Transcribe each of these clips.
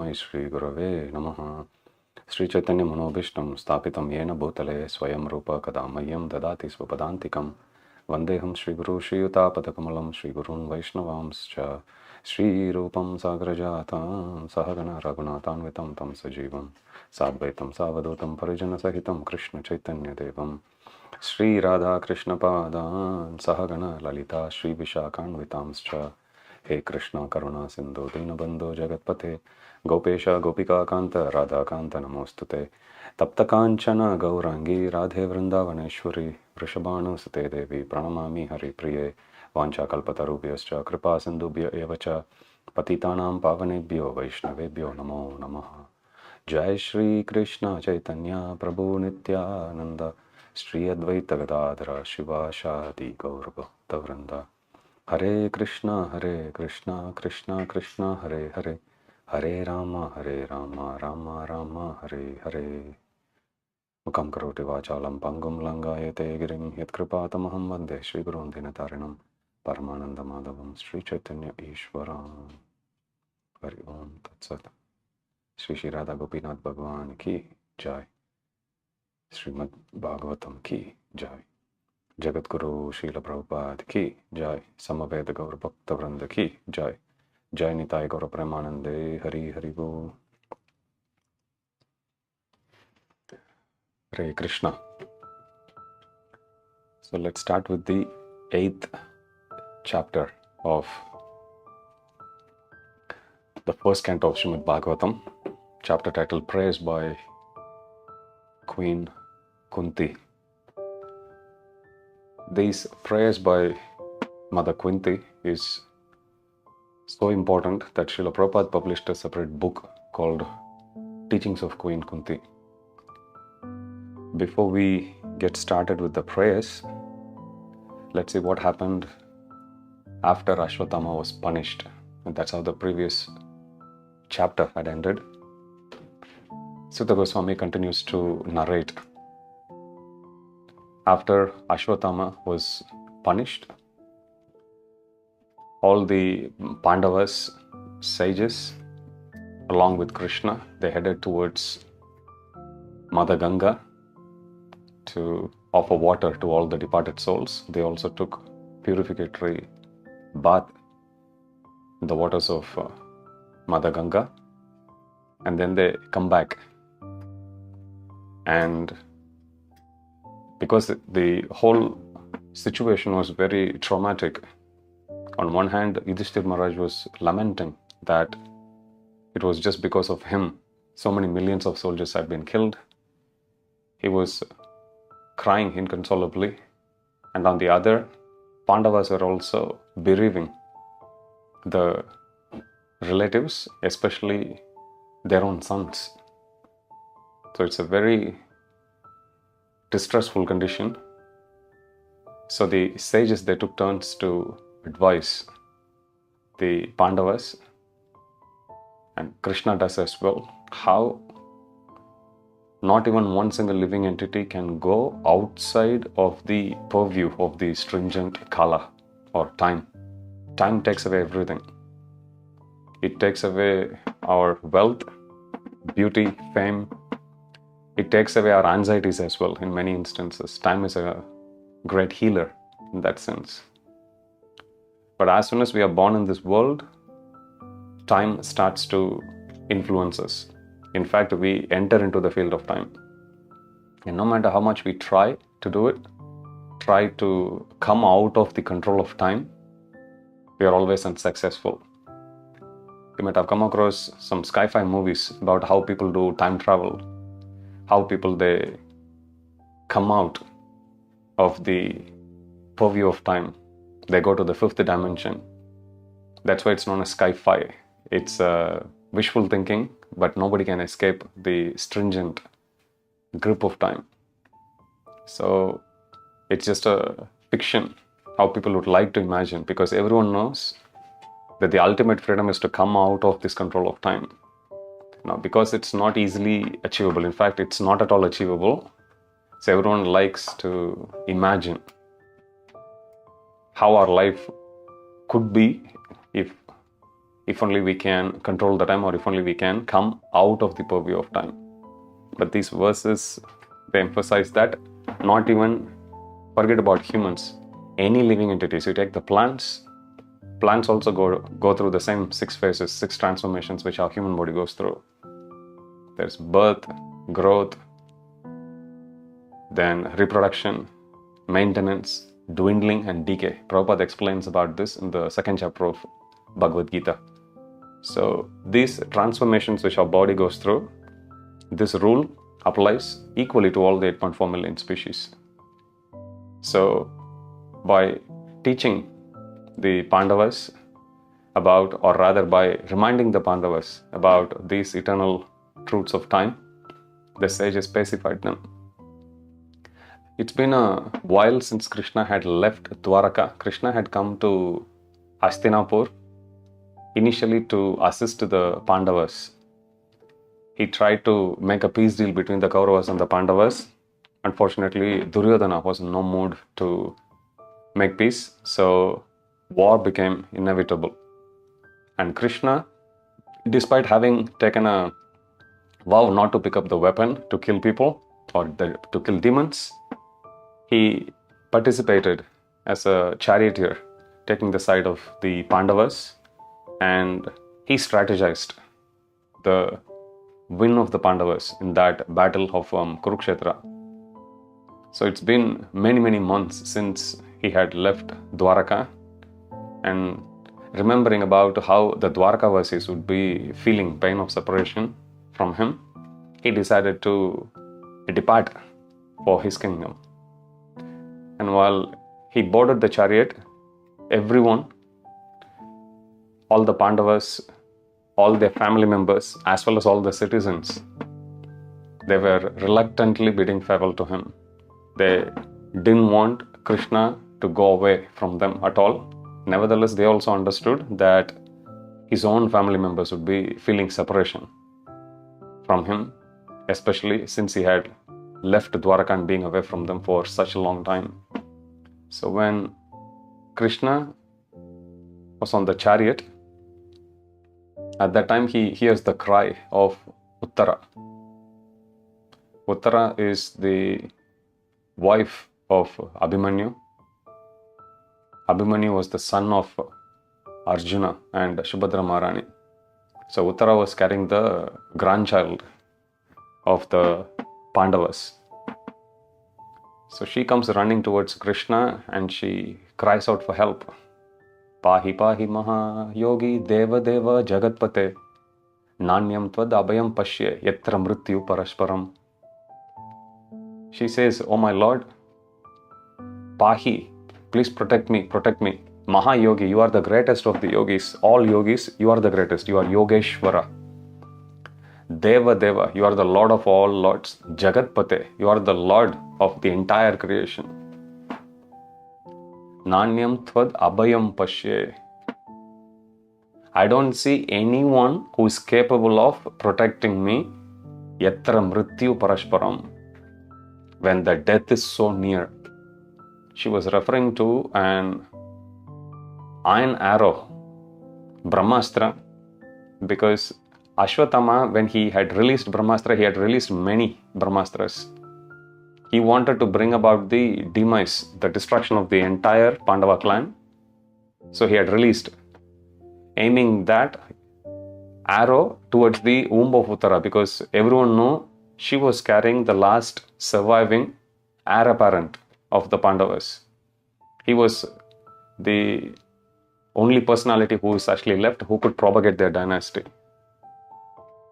Shri Gurave Namaha. Sri Chaitanya Manobhishtam Stapitam Yena Bhutale Swayam Rupa Kadamayam Dadati Swapadantikam Vandeham Shri Guru Shri Utapatakamulam Shri Gurun Vaishnavamscha Shri Rupam Sagrajatam Sahagana Raghunathanvitam Tam Sajivam Sadvaitam Savadutam Parijana Sahitam Krishna Chaitanya Devam Shri Radha Krishna Padan Sahagana Lalita Shri Vishakanvitamscha He Krishna Karuna Sindhu Dinabandhu Jagatpate Gopesha Gopika Kanta Radha Kanta Namostute Tapta Kanchana Gaurangi Radhe Vrindavaneshwari Vrishabhanu Sute Devi Pranamami Hari Priye Vancha Kalpatarubhyascha Kripa Sindhubhya Evacha Patitanam Pavanebhyo Vaishnavebhyo Namo Namaha Jai Shri Krishna Chaitanya Prabhu Nityananda Shri Advaita Gadadhara Shiva Shadi Gaur Bhakta Vrinda Hare Krishna Krishna Krishna Hare Hare Hare Rama Rama Rama Hare Hare Mukam karoti vachalam pangum langayate girim yatkripatamaham vande Shri Gurun Dinatarinam Paramananda Madhavam Shri Chaitanya Ishwaram Hari Om Tat Sat Shri Radha Gopinath Bhagwan ki Jai Srimad Bhagavatam ki Jai Jagat Guru Srila Prabhupada ki Jai Samaveda Gaur Bhakta Vrinda ki Jai Jai Nitai Gaura Premanande Hari Hari Bo Hare Krishna. So let's start with the 8th chapter of the first canto of Srimad Bhagavatam, chapter titled Prayers by Queen Kunti. These prayers by Mother Kunti is so important that Srila Prabhupada published a separate book called Teachings of Queen Kunti. Before we get started with the prayers, let's see what happened after Ashwatthama was punished. And that's how the previous chapter had ended. Sutta Goswami continues to narrate. After Ashwatthama was punished, all the Pandavas, sages, along with Krishna, they headed towards Mother Ganga to offer water to all the departed souls. They also took purificatory bath in the waters of Mother Ganga, and then they come back. And because the whole situation was very traumatic, on one hand, Yudhishthira Maharaj was lamenting that it was just because of him so many millions of soldiers had been killed. He was crying inconsolably. And on the other, Pandavas were also bereaving the relatives, especially their own sons. So it's a very distressful condition. So the sages, they took turns to advise the Pandavas, and Krishna does as well, how not even one single living entity can go outside of the purview of the stringent kala or time. Time takes away everything. It takes away our wealth, beauty, fame. It takes away our anxieties as well in many instances. Time is a great healer in that sense. But as soon as we are born in this world, time starts to influence us. In fact, we enter into the field of time. And no matter how much we try to do it, try to come out of the control of time, we are always unsuccessful. You might have come across some sci-fi movies about how people do time travel, how people, they come out of the purview of time. They go to the 5th dimension. That's why it's known as sci-fi. It's wishful thinking, but nobody can escape the stringent grip of time. So it's just a fiction, how people would like to imagine, because everyone knows that the ultimate freedom is to come out of this control of time. Now, because it's not easily achievable, in fact, it's not at all achievable, so everyone likes to imagine how our life could be if if only we can control the time, or if only we can come out of the purview of time. But these verses, they emphasize that not even forget about humans, any living entities. You take the plants also go through the same 6 phases, 6 transformations which our human body goes through. There's birth, growth, then reproduction, maintenance, dwindling, and decay. Prabhupada explains about this in the 2nd chapter of Bhagavad Gita. So these transformations which our body goes through, this rule applies equally to all the 8.4 million species. So by teaching the Pandavas about, or rather by reminding the Pandavas about these eternal truths of time, the sages pacified them. It's been a while since Krishna had left Dwaraka. Krishna had come to Hastinapur initially to assist the Pandavas. He tried to make a peace deal between the Kauravas and the Pandavas. Unfortunately, Duryodhana was in no mood to make peace, so war became inevitable. And Krishna, despite having taken a vow not to pick up the weapon to kill people or to kill demons, he participated as a charioteer, taking the side of the Pandavas, and he strategized the win of the Pandavas in that battle of Kurukshetra. So it's been many months since he had left Dwaraka, and remembering about how the Dwarkavasis would be feeling pain of separation from him, he decided to depart for his kingdom. And while he boarded the chariot, everyone, all the Pandavas, all their family members, as well as all the citizens, they were reluctantly bidding farewell to him. They didn't want Krishna to go away from them at all. Nevertheless, they also understood that his own family members would be feeling separation from him, especially since he had left Dwaraka and being away from them for such a long time. So when Krishna was on the chariot, at that time he hears the cry of Uttara. Uttara is the wife of Abhimanyu. Abhimanyu was the son of Arjuna and Subhadra Maharani. So Uttara was carrying the grandchild of the Pandavas. So she comes running towards Krishna and she cries out for help. Pahi pahi maha yogi deva deva jagatpate nanyam tvad abhayam pashye yatra mrityu parasparam. She says, "Oh my Lord, Pahi, please protect me. Maha yogi, you are the greatest of the yogis. All yogis, you are the greatest. You are Yogeshwara. Deva Deva, you are the Lord of all lords. Jagatpate, you are the Lord of the entire creation. Nanyam tvad abhayam pashye. I don't see anyone who is capable of protecting me. Yatra mrityu parasparam. When the death is so near." She was referring to an iron arrow, Brahmastra, because Ashwatthama, when he had released Brahmastra, he had released many Brahmastras. He wanted to bring about the demise, the destruction of the entire Pandava clan. So he had released, aiming that arrow towards the womb of Uttara, because everyone knew she was carrying the last surviving heir apparent of the Pandavas. He was the only personality who is actually left who could propagate their dynasty.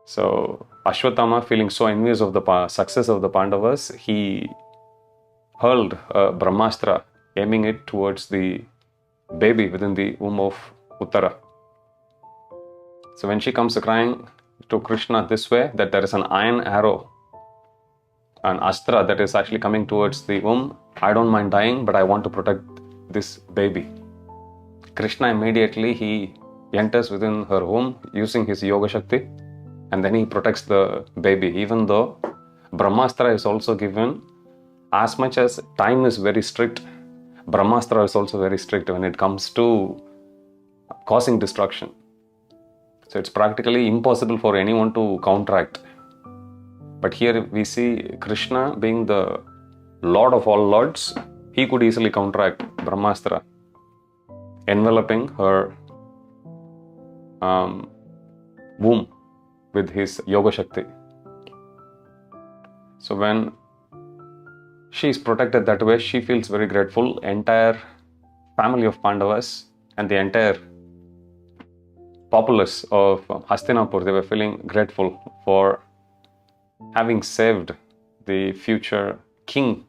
So Ashwatthama, feeling so envious of the success of the Pandavas, he hurled a Brahmastra, aiming it towards the baby within the womb of Uttara. So when she comes crying to Krishna this way, that there is an iron arrow, an astra that is actually coming towards the womb, I don't mind dying, but I want to protect this baby. Krishna immediately, he enters within her womb using his Yoga Shakti, and then he protects the baby, even though Brahmastra is also given. As much as time is very strict, Brahmastra is also very strict when it comes to causing destruction. So it's practically impossible for anyone to counteract. But here we see Krishna being the Lord of all lords, he could easily counteract Brahmastra, enveloping her womb with his Yoga Shakti. So when she is protected that way, she feels very grateful. Entire family of Pandavas and the entire populace of Hastinapur, they were feeling grateful for having saved the future king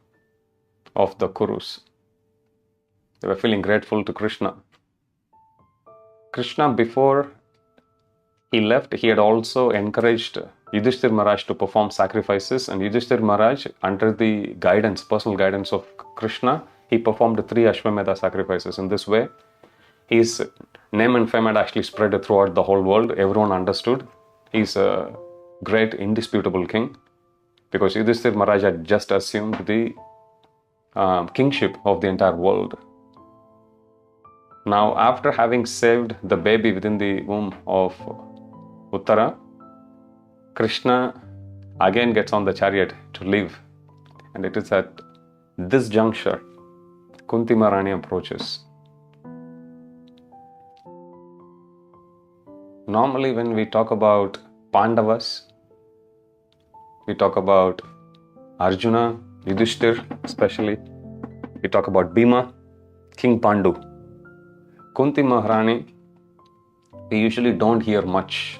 of the Kurus. They were feeling grateful to Krishna. Krishna, before he left, he had also encouraged Yudhishthir Maharaj to perform sacrifices, and Yudhishthir Maharaj, under the guidance, personal guidance of Krishna, he performed 3 Ashwamedha sacrifices. In this way, his name and fame had actually spread throughout the whole world. Everyone understood he's a great, indisputable king, because Yudhishthir Maharaj had just assumed the kingship of the entire world. Now, after having saved the baby within the womb of Uttara, Krishna again gets on the chariot to leave. And it is at this juncture, Kunti Maharani approaches. Normally, when we talk about Pandavas, we talk about Arjuna, Yudhishthir especially, we talk about Bhima, King Pandu. Kunti Maharani, we usually don't hear much.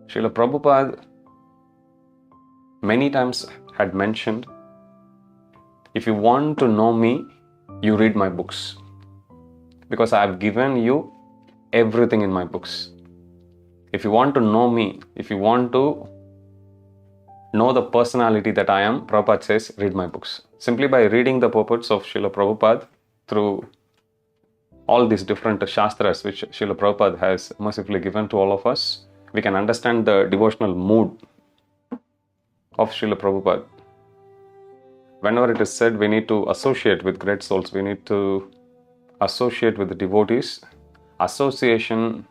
Srila Prabhupada many times had mentioned, if you want to know me, you read my books, because I have given you everything in my books. If you want to know me, if you want to know the personality that I am, Prabhupada says, read my books. Simply by reading the purports of Srila Prabhupada through all these different shastras which Srila Prabhupada has mercifully given to all of us, we can understand the devotional mood of Srila Prabhupada. Whenever it is said we need to associate with great souls, we need to associate with the devotees, association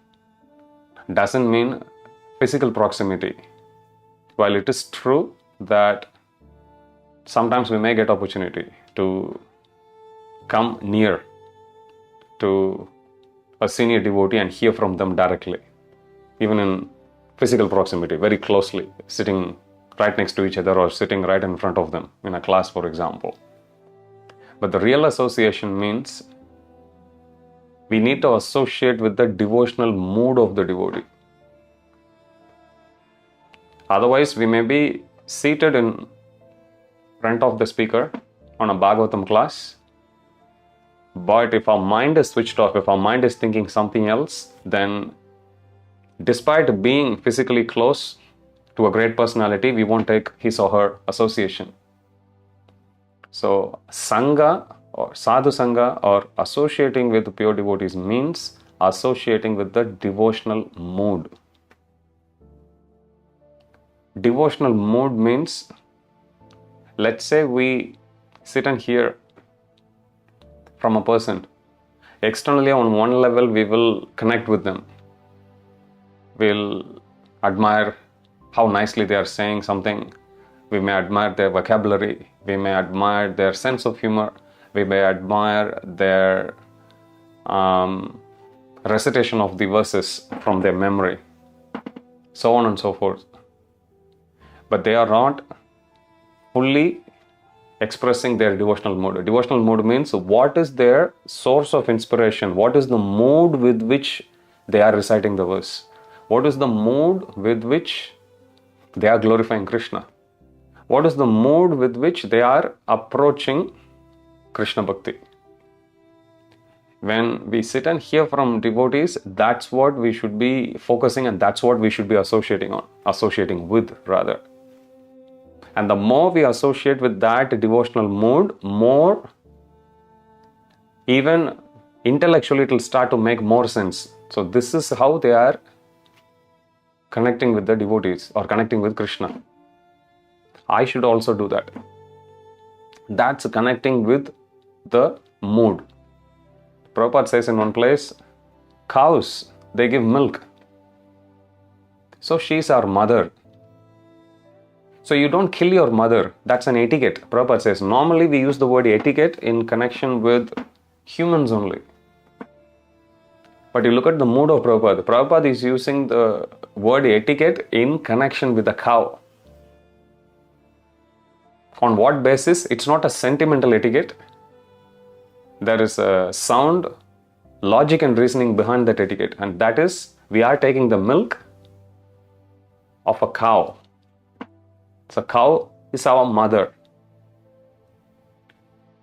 doesn't mean physical proximity. While it is true that sometimes we may get opportunity to come near to a senior devotee and hear from them directly, even in physical proximity, very closely, sitting right next to each other or sitting right in front of them in a class, for example. But the real association means we need to associate with the devotional mood of the devotee. Otherwise, we may be seated in front of the speaker on a Bhagavatam class, but if our mind is switched off, if our mind is thinking something else, then despite being physically close to a great personality, we won't take his or her association. So, Sangha or Sadhu Sangha or associating with pure devotees means associating with the devotional mood. Devotional mood means, let's say we sit and hear from a person. Externally, on one level, we will connect with them. We'll admire how nicely they are saying something. We may admire their vocabulary. We may admire their sense of humor. We may admire their recitation of the verses from their memory, so on and so forth. But they are not fully expressing their devotional mood. Devotional mood means what is their source of inspiration? What is the mood with which they are reciting the verse? What is the mood with which they are glorifying Krishna? What is the mood with which they are approaching Krishna Bhakti? When we sit and hear from devotees, that's what we should be focusing, and that's what we should be associating with rather. And the more we associate with that devotional mood, more even intellectually it will start to make more sense. So this is how they are connecting with the devotees or connecting with Krishna. I should also do that. That's connecting with the mood. Prabhupada says in one place, cows they give milk. So she's our mother. So you don't kill your mother. That's an etiquette. Prabhupada says, normally we use the word etiquette in connection with humans only. But you look at the mood of Prabhupada. Prabhupada is using the word etiquette in connection with a cow. On what basis? It's not a sentimental etiquette. There is a sound logic and reasoning behind that etiquette. And that is, we are taking the milk of a cow. So cow is our mother.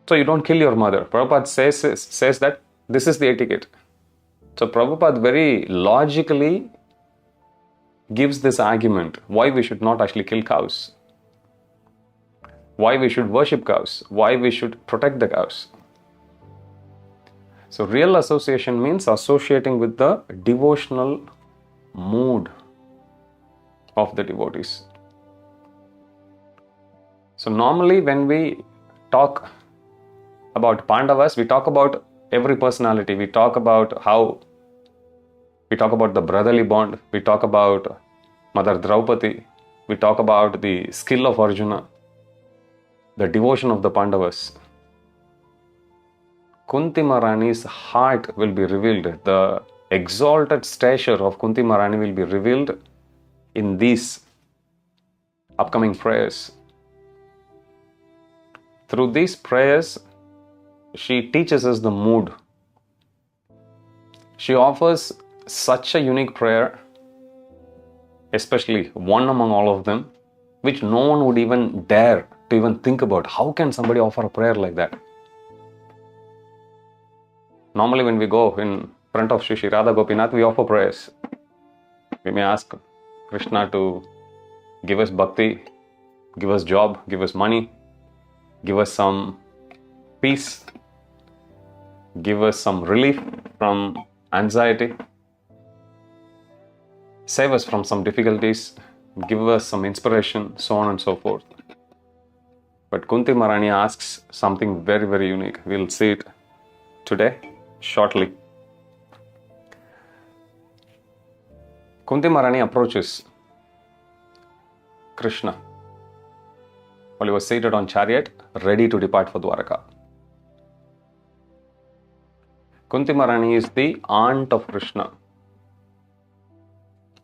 So you don't kill your mother. Prabhupada says that this is the etiquette. So Prabhupada very logically gives this argument why we should not actually kill cows, why we should worship cows, why we should protect the cows. So real association means associating with the devotional mood of the devotees. So normally when we talk about Pandavas, we talk about every personality. We talk about the brotherly bond. We talk about Mother Draupadi. We talk about the skill of Arjuna, the devotion of the Pandavas. Kunti Maharani's heart will be revealed. The exalted stature of Kunti Maharani will be revealed in these upcoming prayers. Through these prayers, she teaches us the mood. She offers such a unique prayer, especially one among all of them, which no one would even dare to even think about. How can somebody offer a prayer like that? Normally when we go in front of Shri Radha Gopinath, we offer prayers. We may ask Krishna to give us bhakti, give us job, give us money, give us some peace, give us some relief from anxiety, save us from some difficulties, give us some inspiration, so on and so forth. But Kunti Maharani asks something very, very unique. We'll see it today, shortly. Kunti Maharani approaches Krishna while he was seated on chariot, ready to depart for Dwaraka. Kunti Maharani is the aunt of Krishna.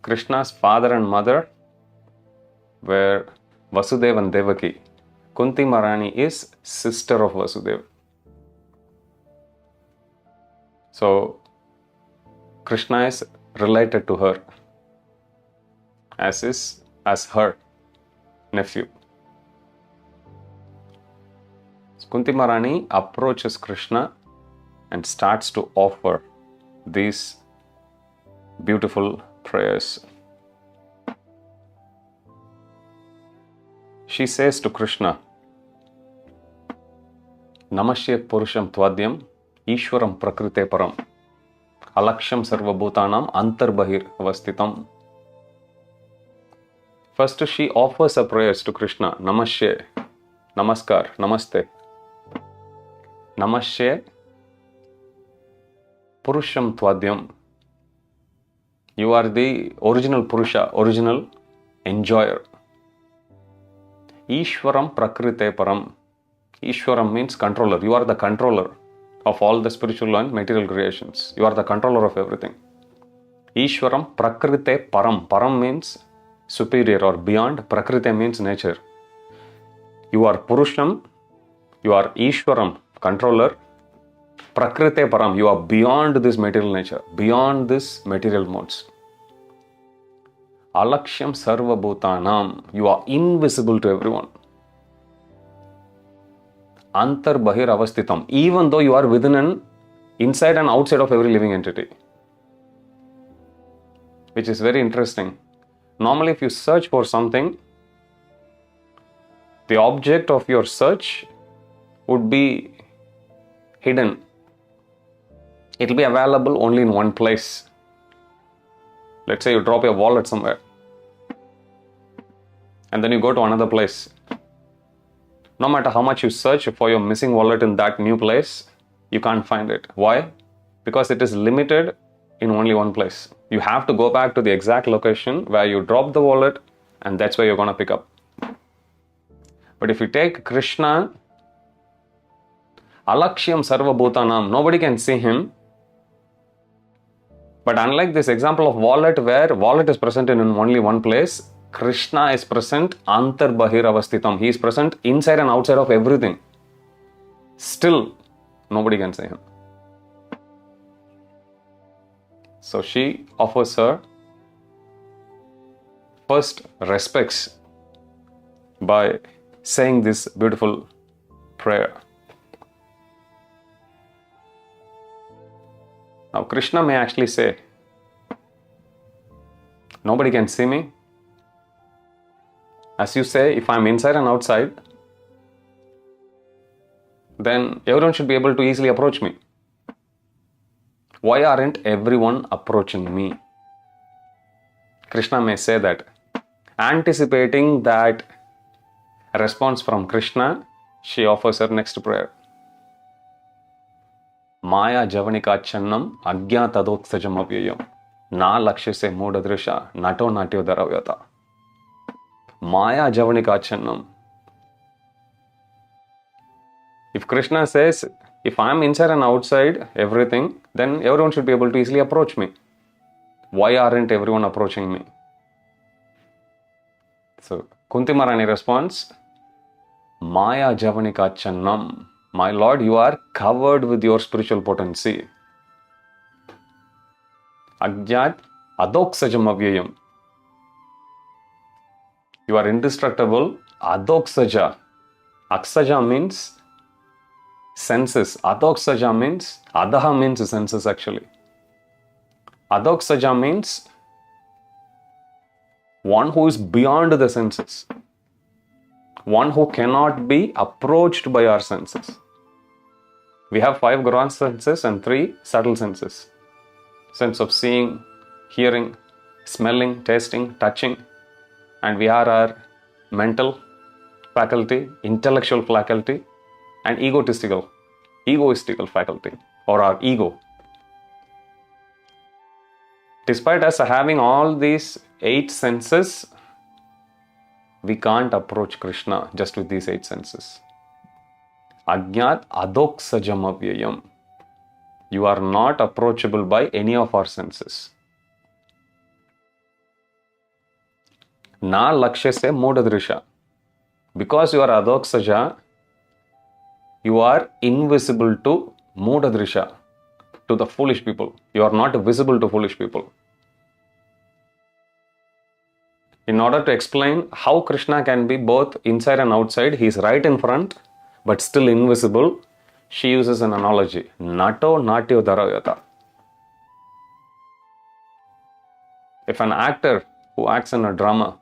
Krishna's father and mother were Vasudeva and Devaki. Kunti Maharani is sister of Vasudeva. So Krishna is related to her as her nephew. Kunti Maharani approaches Krishna and starts to offer these beautiful prayers. She says to Krishna, Namashye Purusham Tvadyam Ishwaram Prakrite Param Alaksham Sarva Bhutanam Antarbahir Avastitam. First she offers her prayers to Krishna. Namashye, Namaskar, Namaste. Namashye Purusham Tvadyam. You are the original Purusha, original enjoyer. Ishwaram Prakrite Param. Ishwaram means controller. You are the controller of all the spiritual and material creations. You are the controller of everything. Ishwaram Prakrite Param. Param means superior or beyond. Prakrite means nature. You are Purusham. You are Ishwaram, controller. Prakrite Param. You are beyond this material nature, beyond this material modes. Alaksham Sarva Bhutanam. You are invisible to everyone. Antar Bahir Avastitam. Even though you are within and inside and outside of every living entity. Which is very interesting. Normally, if you search for something, the object of your search would be hidden. It will be available only in one place. Let's say you drop your wallet somewhere and then you go to another place. No matter how much you search for your missing wallet in that new place, you can't find it. Why? Because it is limited in only one place. You have to go back to the exact location where you drop the wallet, and that's where you're going to pick up. But if you take Krishna, Alakshyam Sarva Bhutanam, nobody can see him. But unlike this example of wallet, where wallet is present in only one place, Krishna is present Antar Bahir Avastitam. He is present inside and outside of everything. Still, nobody can see him. So she offers her first respects by saying this beautiful prayer. Now Krishna may actually say, nobody can see me. As you say, if I'm inside and outside, then everyone should be able to easily approach me. Why aren't everyone approaching me? Krishna may say that. Anticipating that response from Krishna, she offers her next prayer. Maya javanikachannam agyatadoktsajam avyayam na lakshase mudadrisha nato natyo daravyata. Maya javanikachannam. If Krishna says, if I am inside and outside everything, then everyone should be able to easily approach me. Why aren't everyone approaching me? So Kunti Maharani responds, Maya javanikachannam. My Lord, you are covered with your spiritual potency. Ajnat adoksajam avyayam. You are indestructible. Adoksaja. Aksaja means senses. Adoksaja means, adaha means senses actually. Adoksaja means one who is beyond the senses. One who cannot be approached by our senses. We have 5 gross senses and 3 subtle senses. Sense of seeing, hearing, smelling, tasting, touching. And we have our mental faculty, intellectual faculty, and egoistical faculty, or our ego. Despite us having all these 8 senses, we can't approach Krishna just with these 8 senses. Ajnat adoksajam avyayam. You are not approachable by any of our senses. Na lakshase modadrisha. Because you are adoksaja, you are invisible to modadrisha, to the foolish people. You are not visible to foolish people. In order to explain how Krishna can be both inside and outside, he is right in front, but still invisible, she uses an analogy. Nato natyo dharavata. If an actor who acts in a drama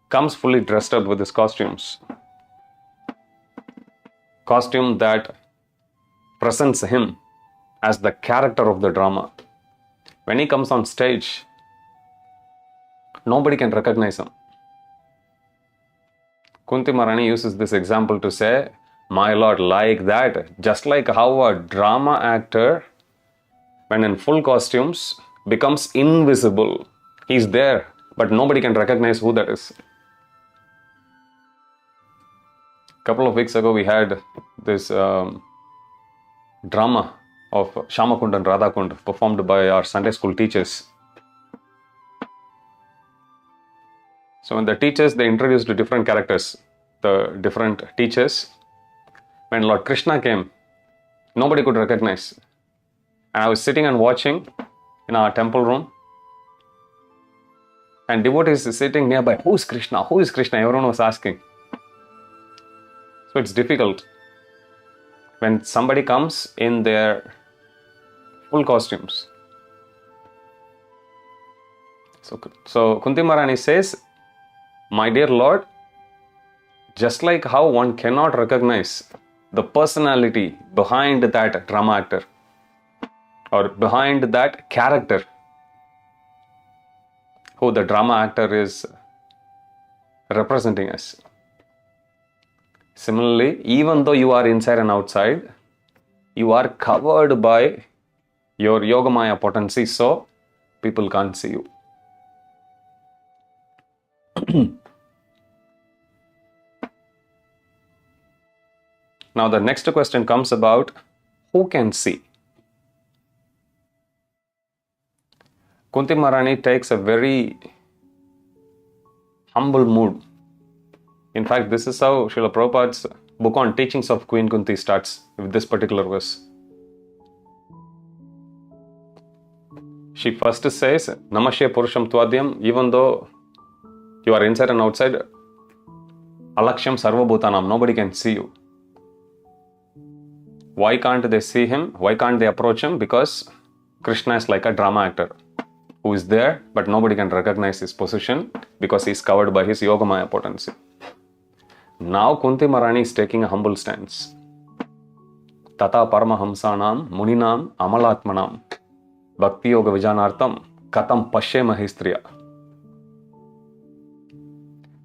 comes fully dressed up with his costume that presents him as the character of the drama, when he comes on stage, nobody can recognize him. Kunti Maharani uses this example to say, my Lord, like that, just like how a drama actor, when in full costumes, becomes invisible. He's there, but nobody can recognize who that is. A couple of weeks ago, we had this drama of Shamakund and Radhakund performed by our Sunday school teachers. So when the teachers, they introduced different characters, the different teachers. When Lord Krishna came, nobody could recognize. And I was sitting and watching in our temple room. And devotees sitting nearby, who is Krishna? Who is Krishna? Everyone was asking. So it's difficult when somebody comes in their full costumes. So Kunti Maharani says, my dear Lord, just like how one cannot recognize the personality behind that drama actor or behind that character who the drama actor is representing us. Similarly, even though you are inside and outside, you are covered by your Yogamaya potency, so people can't see you. Now the next question comes about who can see. Kunti Maharani takes a very humble mood. In fact, this is how Srila Prabhupada's book on teachings of Queen Kunti starts with this particular verse. She first says, Namashya Purusham Tvadyam, even though you are inside and outside, Alaksham Sarva Bhutanam, nobody can see you. Why can't they see him? Why can't they approach him? Because Krishna is like a drama actor who is there, but nobody can recognize his position because he is covered by his Yogamaya potency. Now Kunti Maharani is taking a humble stance. Tata Paramahamsanam Muninam Amalatmanam Bhakti Yoga Vijanartam Katam Pashe Mahistriya.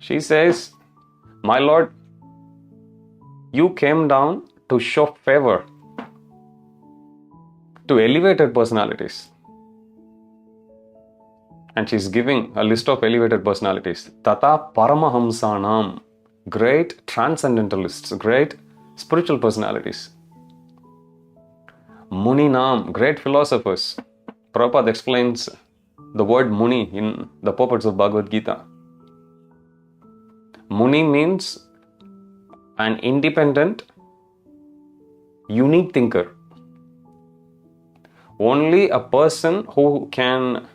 She says, my Lord, you came down to show favor to elevated personalities. And she's giving a list of elevated personalities. Tata Paramahamsanam, great transcendentalists, great spiritual personalities. Muninam, great philosophers. Prabhupada explains the word Muni in the purports of Bhagavad Gita. Muni means an independent, unique thinker. Only a person who can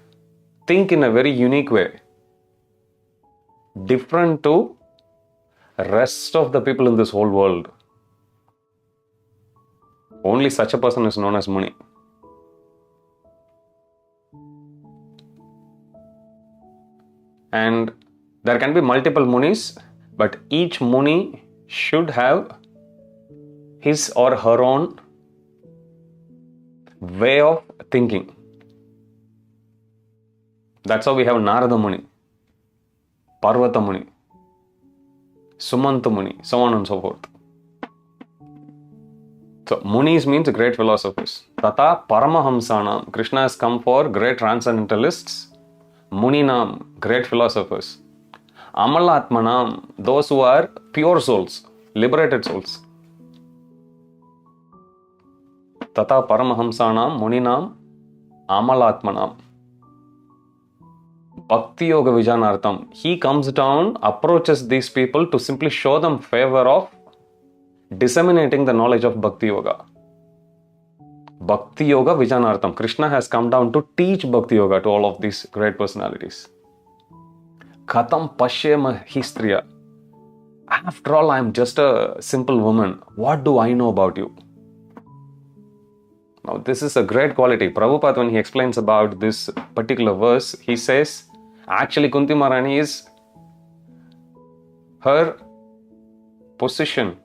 think in a very unique way, different to rest of the people in this whole world. Only such a person is known as Muni. And there can be multiple Munis, but each Muni should have his or her own way of thinking. That's how we have Narada Muni, Parvata Muni, Sumanta Muni, so on and so forth. So Munis means great philosophers. Tata Paramahamsanam, Krishna has come for great transcendentalists. Muninam, great philosophers. Amalatmanam, those who are pure souls, liberated souls. Tata Paramahamsanam, Muninam, Amalatmanam. Bhakti Yoga Vijanartam. He comes down, approaches these people to simply show them favor of disseminating the knowledge of Bhakti Yoga. Bhakti Yoga Vijanartam. Krishna has come down to teach Bhakti Yoga to all of these great personalities. Katam Pashe Mahistriya. After all, I am just a simple woman. What do I know about you? Now, this is a great quality. Prabhupada, when he explains about this particular verse, he says, actually, Kunti Maharani is, her position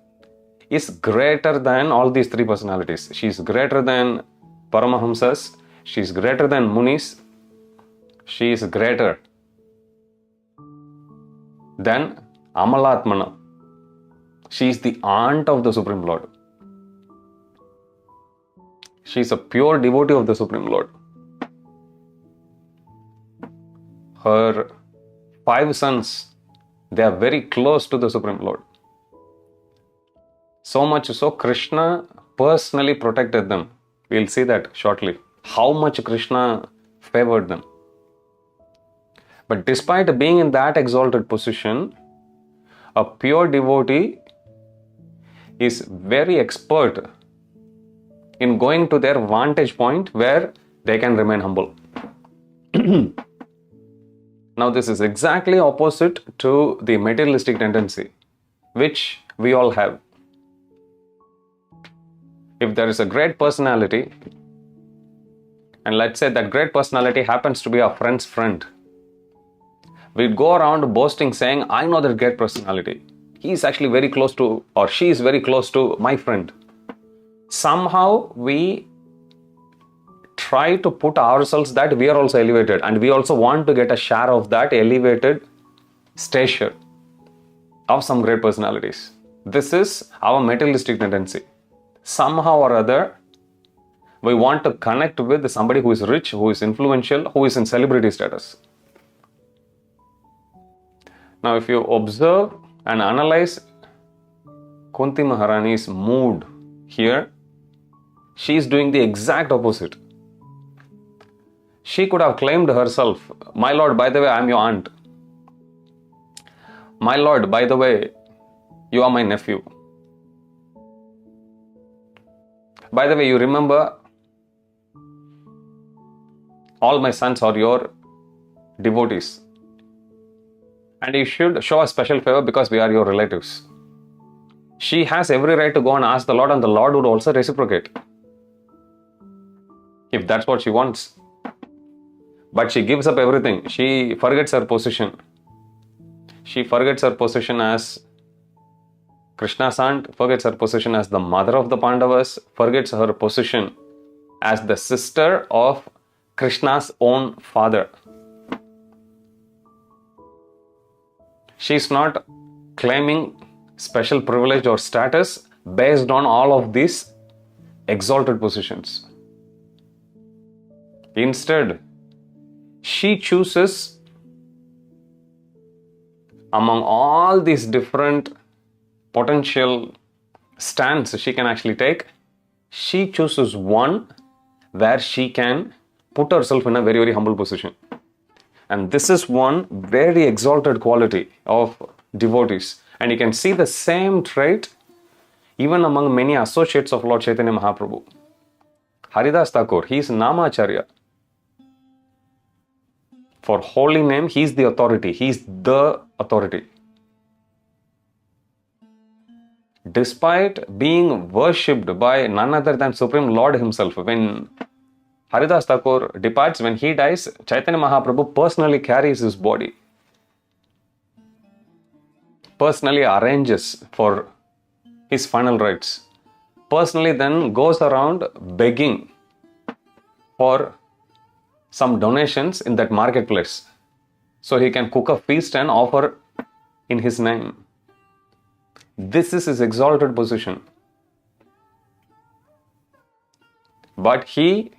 is greater than all these three personalities. She is greater than Paramahamsas. She is greater than Munis. She is greater than Amalatmana. She is the aunt of the Supreme Lord. She is a pure devotee of the Supreme Lord. Her 5 sons, they are very close to the Supreme Lord. So much so, Krishna personally protected them. We'll see that shortly. How much Krishna favored them. But despite being in that exalted position, a pure devotee is very expert in going to their vantage point where they can remain humble. Now, this is exactly opposite to the materialistic tendency, which we all have. If there is a great personality, and let's say that great personality happens to be our friend's friend, we go around boasting, saying, I know that great personality. He is actually very close to, or she is very close to my friend. Somehow we try to put ourselves that we are also elevated, and we also want to get a share of that elevated stature of some great personalities. This is our materialistic tendency. Somehow or other, We want to connect with somebody who is rich, who is influential, who is in celebrity status. Now, if you observe and analyze Kunti Maharani's mood here, she is doing the exact opposite. She could have claimed herself, "My lord, by the way, I am your aunt. My lord, by the way, you are my nephew. By the way, you remember, all my sons are your devotees. And you should show a special favor because we are your relatives." She has every right to go and ask the Lord, and the Lord would also reciprocate, if that's what she wants. But she gives up everything. She forgets her position. She forgets her position as Krishna's aunt, forgets her position as the mother of the Pandavas, forgets her position as the sister of Krishna's own father. She's not claiming special privilege or status based on all of these exalted positions. Instead, she chooses among all these different potential stands she can actually take, she chooses one where she can put herself in a very, very humble position. And this is one very exalted quality of devotees. And you can see the same trait even among many associates of Lord Chaitanya Mahaprabhu. Haridas Thakur, he is Namacharya. For holy name, he is the authority. He is the authority. Despite being worshipped by none other than Supreme Lord himself, when Haridas Thakur departs, when he dies, Chaitanya Mahaprabhu personally carries his body, personally arranges for his final rites, personally then goes around begging for some donations in that marketplace so he can cook a feast and offer in his name. This is his exalted position. But he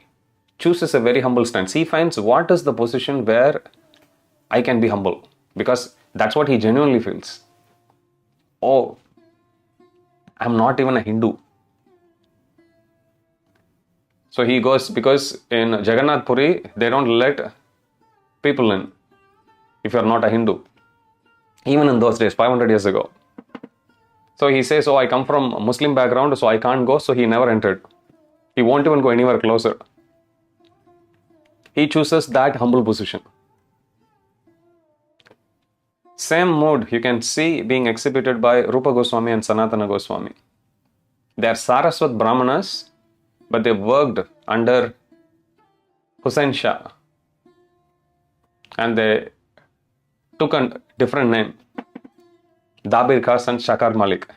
chooses a very humble stance. He finds what is the position where I can be humble, because that's what he genuinely feels. Oh, I'm not even a Hindu. So he goes, because in Jagannath Puri, they don't let people in if you're not a Hindu. Even in those days, 500 years ago. So he says, "Oh, I come from a Muslim background, so I can't go." So he never entered. He won't even go anywhere closer. He chooses that humble position. Same mood you can see being exhibited by Rupa Goswami and Sanatana Goswami. They are Saraswat Brahmanas, but they worked under Hussain Shah. And they took a different name, Dabir Khas and Shakar Malik.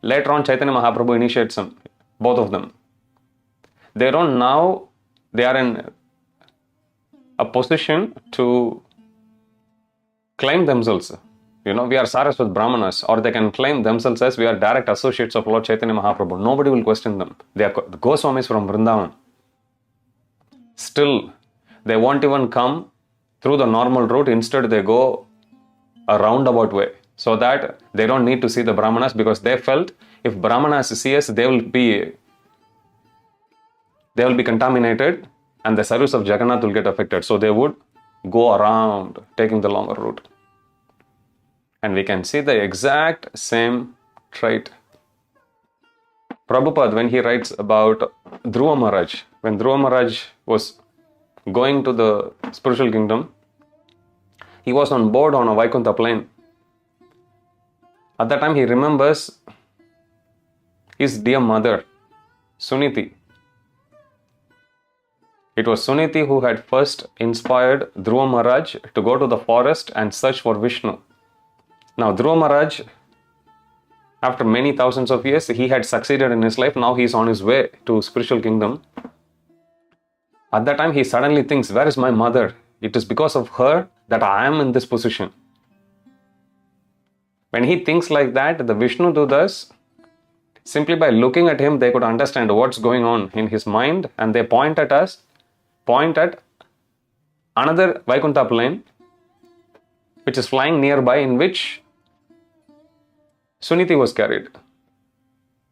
Later on, Chaitanya Mahaprabhu initiates them, both of them. They are in a position to claim themselves. We are Saraswat Brahmanas, or they can claim themselves as we are direct associates of Lord Chaitanya Mahaprabhu. Nobody will question them. They are Goswamis from Vrindavan. Still, they won't even come through the normal route. Instead, they go a roundabout way so that they don't need to see the Brahmanas, because they felt if Brahmanas see us, they will be contaminated and the service of Jagannath will get affected. So they would go around taking the longer route. And we can see the exact same trait. Prabhupada, when he writes about Dhruva Maharaj, when Dhruva Maharaj was going to the spiritual kingdom, he was on board on a Vaikuntha plane. At that time, he remembers his dear mother, Suniti. It was Suniti who had first inspired Dhruva Maharaj to go to the forest and search for Vishnu. Now, Dhruva Maharaj, after many thousands of years, he had succeeded in his life. Now he is on his way to spiritual kingdom. At that time, he suddenly thinks, where is my mother? It is because of her that I am in this position. When he thinks like that, the Vishnu Dutas, Simply by looking at him, they could understand what's going on in his mind, and they point at another Vaikuntha plane, which is flying nearby, in which Suniti was carried.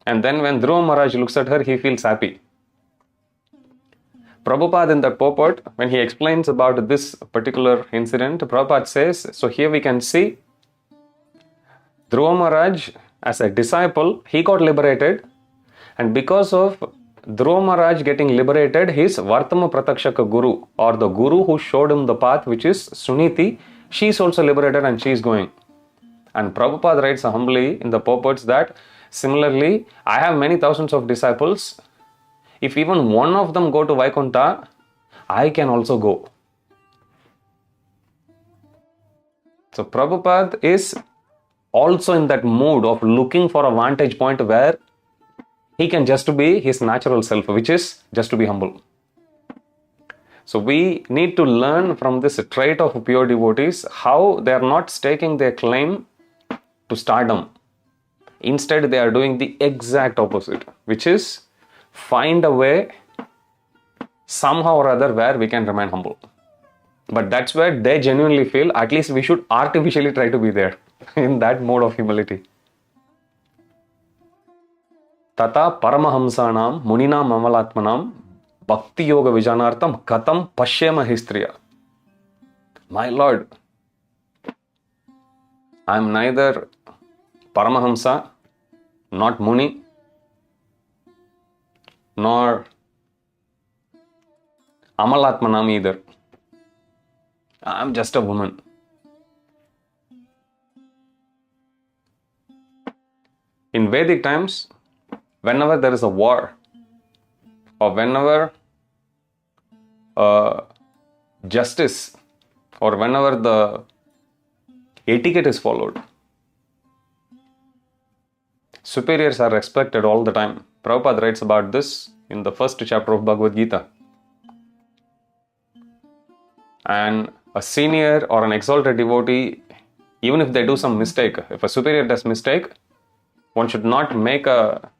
And then when Dhruva Maharaj looks at her, he feels happy. Prabhupada in the purport, when he explains about this particular incident, Prabhupada says, so here we can see Dhruva Maharaj as a disciple, he got liberated, and because of Dhruva Maharaj getting liberated, his Vartama Pratakshaka Guru, or the Guru who showed him the path, which is Suniti, she is also liberated and she is going. And Prabhupada writes humbly in the purports that, similarly, I have many thousands of disciples. If even one of them go to Vaikuntha, I can also go. So Prabhupada is also in that mood of looking for a vantage point where he can just be his natural self, which is just to be humble. So we need to learn from this trait of pure devotees how they are not staking their claim to stardom. Instead, they are doing the exact opposite, which is find a way somehow or other where we can remain humble. But that's where they genuinely feel at least we should artificially try to be there in that mode of humility. Tata Paramahamsanam Muninam Amalatmanam Bhakti Yoga Vijanartam Katam Pashyama Histriya. My Lord, I am neither Paramahamsa, not Muni, nor Amalatmanam either. I am just a woman. In Vedic times, whenever there is a war, or whenever justice, or whenever the etiquette is followed, superiors are respected all the time. Prabhupada writes about this in the first chapter of Bhagavad Gita. And a senior or an exalted devotee, even if they do some mistake, if a superior does mistake, one should not make a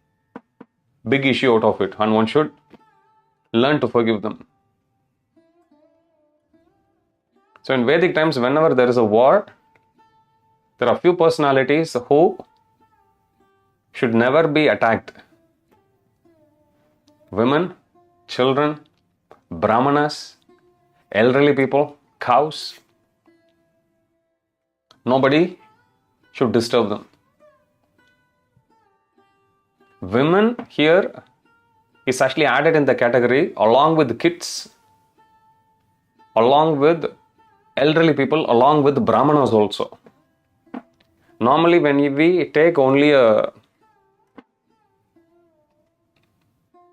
big issue out of it, and one should learn to forgive them. So in Vedic times, whenever there is a war, there are few personalities who should never be attacked. Women, children, brahmanas, elderly people, cows. Nobody should disturb them. Women here is actually added in the category along with kids, along with elderly people, along with brahmanas also. Normally when we take only a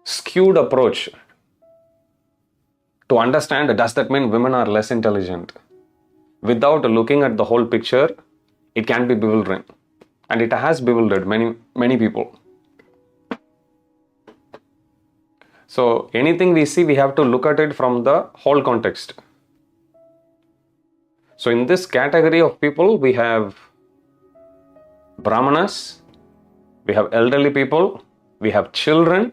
skewed approach to understand, does that mean women are less intelligent? Without looking at the whole picture, it can be bewildering. And it has bewildered many people. So anything we see, we have to look at it from the whole context. So in this category of people, we have brahmanas, we have elderly people, we have children,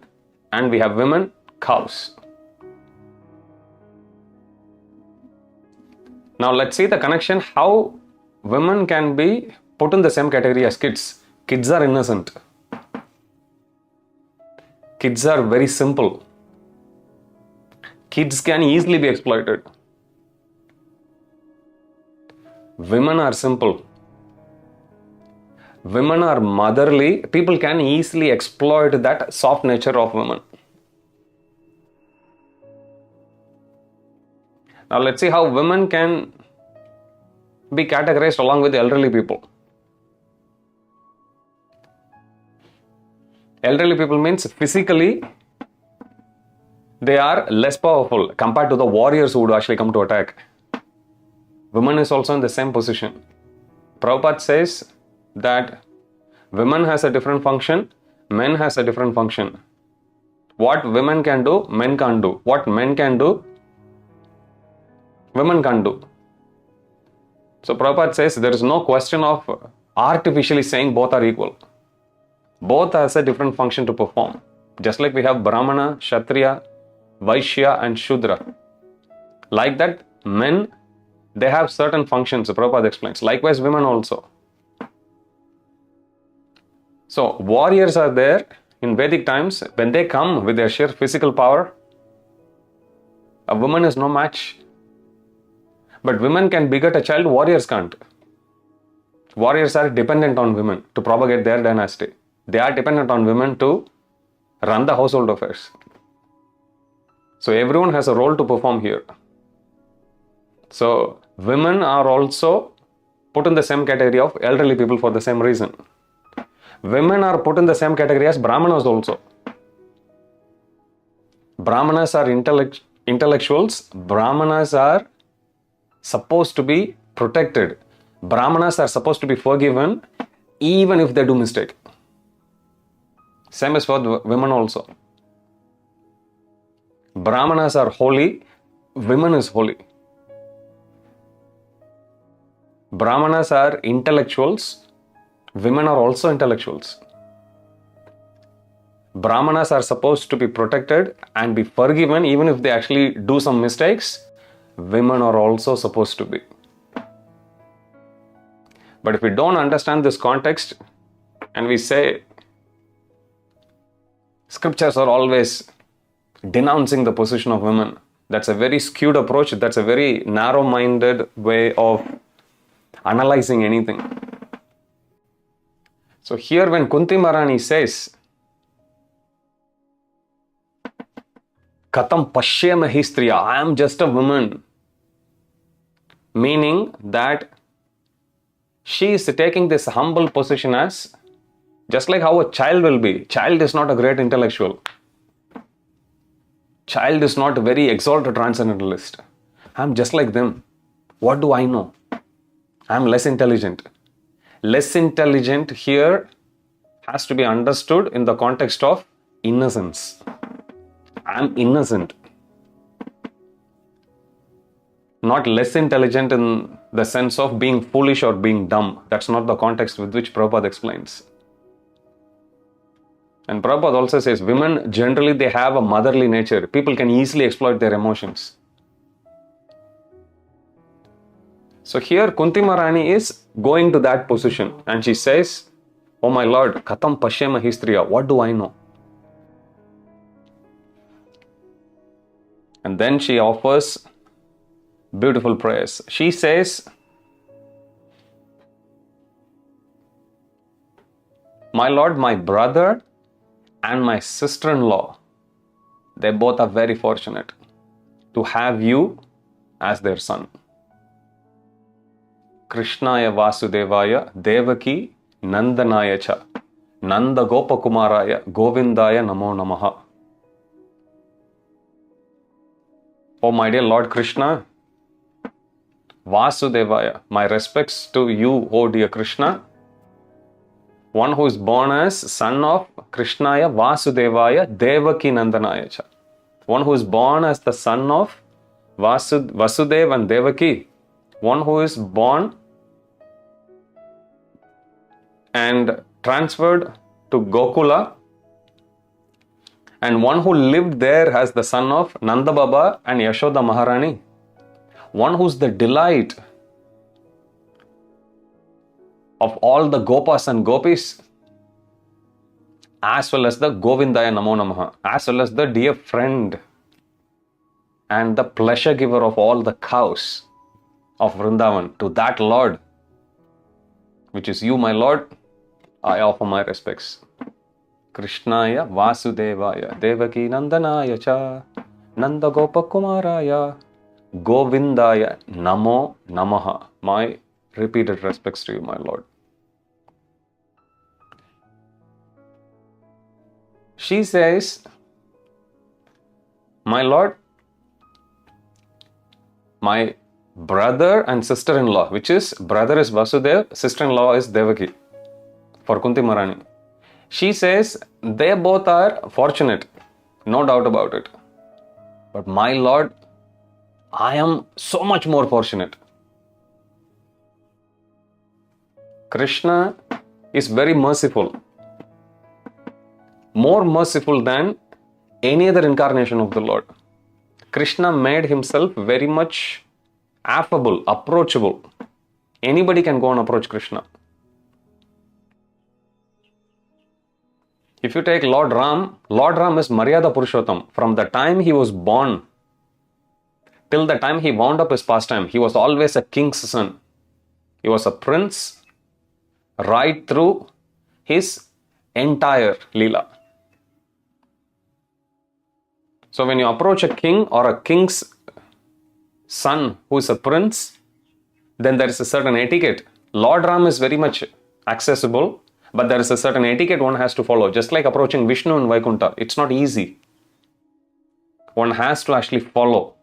and we have women, cows. Now let's see the connection how women can be put in the same category as kids. Kids are innocent. Kids are very simple. Kids can easily be exploited. Women are simple. Women are motherly. People can easily exploit that soft nature of women. Now let's see how women can be categorized along with the elderly people. Elderly people means physically they are less powerful compared to the warriors who would actually come to attack. Women is also in the same position. Prabhupada says that women has a different function, men has a different function. What women can do, men can't do. What men can do, women can't do. So Prabhupada says there is no question of artificially saying both are equal. Both has a different function to perform. Just like we have Brahmana, Kshatriya, Vaishya and Shudra. Like that, men, they have certain functions, Prabhupada explains. Likewise, women also. So, warriors are there in Vedic times. When they come with their sheer physical power, a woman is no match. But women can beget a child, warriors can't. Warriors are dependent on women to propagate their dynasty. They are dependent on women to run the household affairs. So everyone has a role to perform here. So women are also put in the same category of elderly people for the same reason. Women are put in the same category as Brahmanas also. Brahmanas are intellectuals. Brahmanas are supposed to be protected. Brahmanas are supposed to be forgiven even if they do mistake. Same as for women also. Brahmanas are holy, women is holy. Brahmanas are intellectuals, women are also intellectuals. Brahmanas are supposed to be protected and be forgiven even if they actually do some mistakes. Women are also supposed to be. But if we don't understand this context and we say scriptures are always denouncing the position of women, that's a very skewed approach. That's a very narrow-minded way of analyzing anything. So here when Kunti Maharani says, Katam pashyama hi striya, I am just a woman, meaning that she is taking this humble position as just like how a child will be. Child is not a great intellectual. Child is not a very exalted transcendentalist. I'm just like them. What do I know? I'm less intelligent. Less intelligent here has to be understood in the context of innocence. I'm innocent. Not less intelligent in the sense of being foolish or being dumb. That's not the context with which Prabhupada explains. And Prabhupada also says women generally they have a motherly nature. People can easily exploit their emotions. So here Kunti Maharani is going to that position and she says, oh my Lord, Katam pashyama hi striya, what do I know? And then she offers beautiful prayers. She says, my Lord, my brother and my sister-in-law, they both are very fortunate to have you as their son. Krishnaya Vasudevaya Devaki Nandanaya Cha Nanda Gopakumaraya Govindaya Namo Namaha. Oh my dear Lord Krishna, Vasudevaya, my respects to you, oh dear Krishna, one who is born as son of Krishnaya Vasudevaya Devaki Nandanaya Cha. One who is born as the son of Vasudev and Devaki. One who is born and transferred to Gokula, and one who lived there as the son of Nanda Baba and Yashoda Maharani. One who's the delight of all the Gopas and Gopis, as well as the Govindaya Namo Namaha, as well as the dear friend and the pleasure giver of all the cows of Vrindavan. To that Lord, which is you, my Lord, I offer my respects. Krishnaya Vasudevaya Devaki Nandanaya Cha Nanda Gopakumaraya Govindaya Namo Namaha. My repeated respects to you, my Lord. She says, my Lord, my brother and sister-in-law, which is brother is Vasudev, sister-in-law is Devaki, for Kunti Maharani. She says they both are fortunate, no doubt about it. But my Lord, I am so much more fortunate. Krishna is very merciful. more merciful than any other incarnation of the Lord. Krishna made himself very much affable, approachable. Anybody can go and approach Krishna. If you take Lord Ram is Maryada Purushottam. From the time he was born till the time he wound up his pastime, he was always a king's son. He was a prince right through his entire Leela. So when you approach a king or a king's son who is a prince, then there is a certain etiquette. Lord Ram is very much accessible, but there is a certain etiquette one has to follow. Just like approaching Vishnu in Vaikuntha, it's not easy. One has to actually follow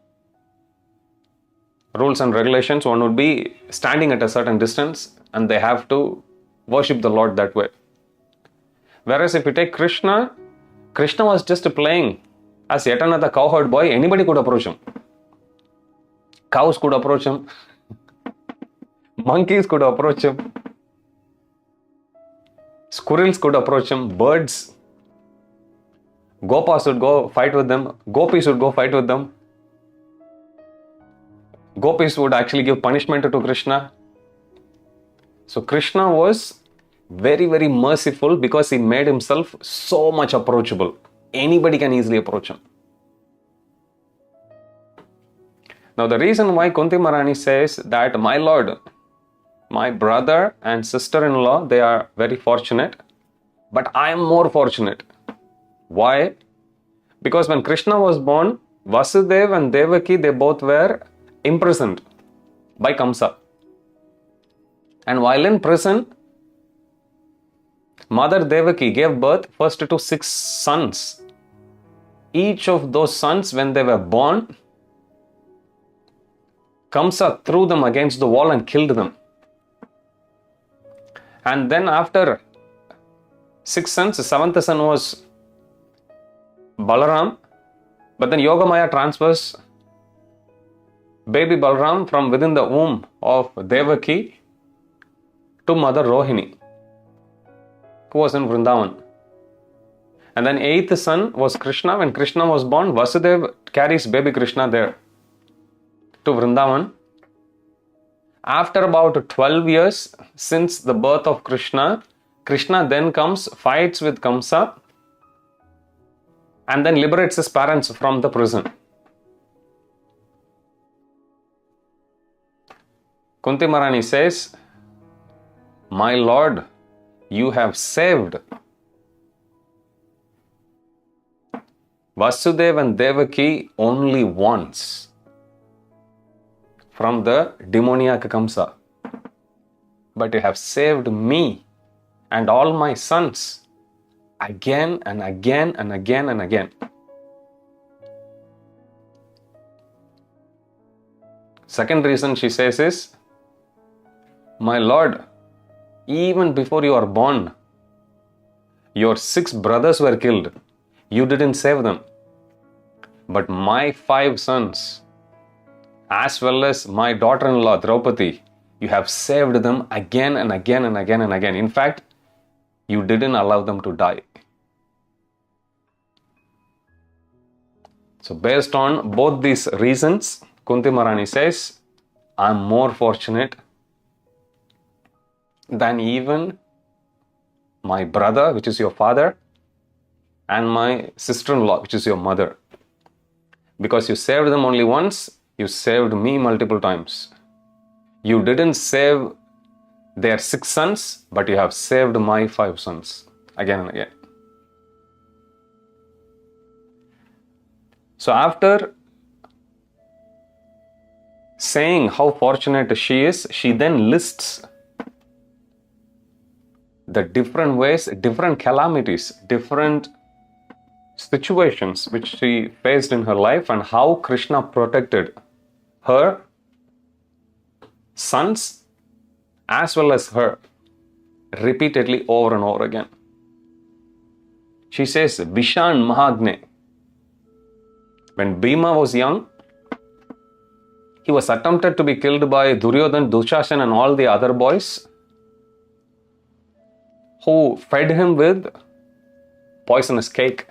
rules and regulations. One would be standing at a certain distance and they have to worship the Lord that way. Whereas if you take Krishna, Krishna was just playing as yet another cowherd boy. Anybody could approach him. Cows could approach him. Monkeys could approach him. Squirrels could approach him. Birds. Gopas would go fight with them. Gopis would go fight with them. Gopis would actually give punishment to Krishna. So Krishna was very, very merciful because he made himself so much approachable. Anybody can easily approach him. Now the reason why Kunti Maharani says that my Lord, my brother and sister-in-law, they are very fortunate, but I am more fortunate. Why? Because when Krishna was born, Vasudeva and Devaki, they both were imprisoned by Kamsa. And while in prison, Mother Devaki gave birth first to 6 sons. Each of those sons, when they were born, Kamsa threw them against the wall and killed them. And then after 6 sons, the 7th son was Balaram. But then Yogamaya transfers baby Balaram from within the womb of Devaki to Mother Rohini, who was in Vrindavan. And then 8th son was Krishna. When Krishna was born, Vasudeva carries baby Krishna there to Vrindavan. After about 12 years since the birth of Krishna, Krishna then comes, fights with Kamsa, and then liberates his parents from the prison. Kunti Maharani says, my Lord, you have saved Vasudeva and Devaki only once from the demoniac Kamsa. But you have saved me and all my sons again and again and again and again. Second reason she says is, my Lord, even before you are born, your 6 brothers were killed. You didn't save them. But my 5 sons, as well as my daughter-in-law Draupadi, you have saved them again and again and again and again. In fact, you didn't allow them to die. So based on both these reasons, Kunti Maharani says, I'm more fortunate than even my brother, which is your father, and my sister-in-law, which is your mother. Because you saved them only once, you saved me multiple times. You didn't save their 6 sons, but you have saved my 5 sons again and again. So after saying how fortunate she is, she then lists the different ways, different calamities, different situations which she faced in her life and how Krishna protected her sons as well as her repeatedly over and over again. She says, Vishan Mahagne. When Bhima was young, he was attempted to be killed by Duryodhan, Dushashan and all the other boys who fed him with poisonous cake.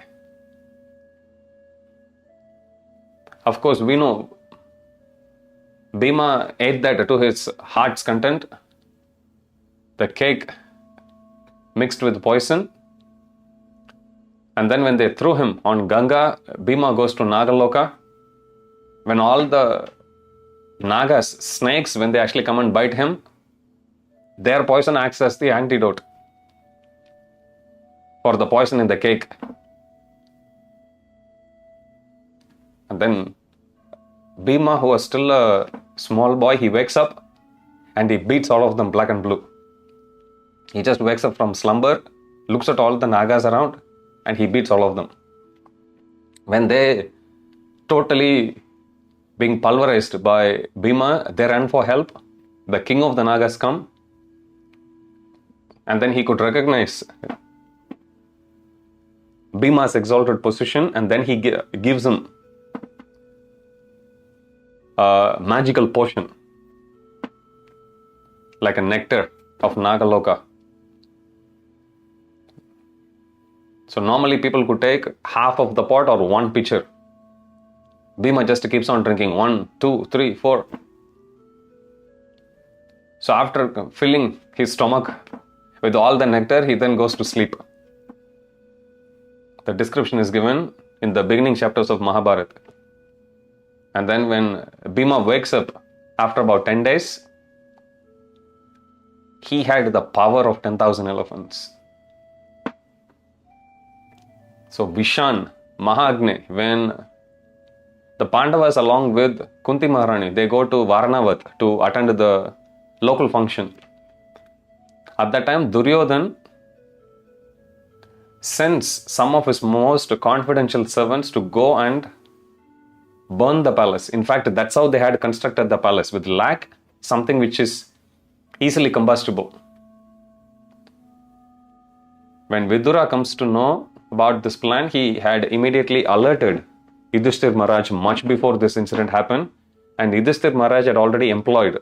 Of course, we know Bhima ate that to his heart's content. The cake mixed with poison. And then when they threw him on Ganga, Bhima goes to Nagaloka. When all the Nagas, snakes, when they actually come and bite him, their poison acts as the antidote for the poison in the cake. And then Bhima, who was still a small boy, he wakes up and he beats all of them black and blue. He just wakes up from slumber, looks at all the Nagas around, and he beats all of them. When they totally being pulverized by Bhima, they ran for help. The king of the Nagas come, and then he could recognize Bhima's exalted position, and then he gives him a magical potion, like a nectar of Nagaloka. So normally people could take half of the pot or one pitcher. Bhima just keeps on drinking 1, 2, 3, 4. So after filling his stomach with all the nectar, he then goes to sleep. The description is given in the beginning chapters of Mahabharata. And then when Bhima wakes up after about 10 days, he had the power of 10,000 elephants. So Vishan, Mahagni, when the Pandavas along with Kunti Maharani, they go to Varanavat to attend the local function. At that time, Duryodhan sends some of his most confidential servants to go and burn the palace. In fact, that's how they had constructed the palace, with lac, something which is easily combustible. When Vidura comes to know about this plan, he had immediately alerted Yudhishthir Maharaj much before this incident happened, and Yudhishthir Maharaj had already employed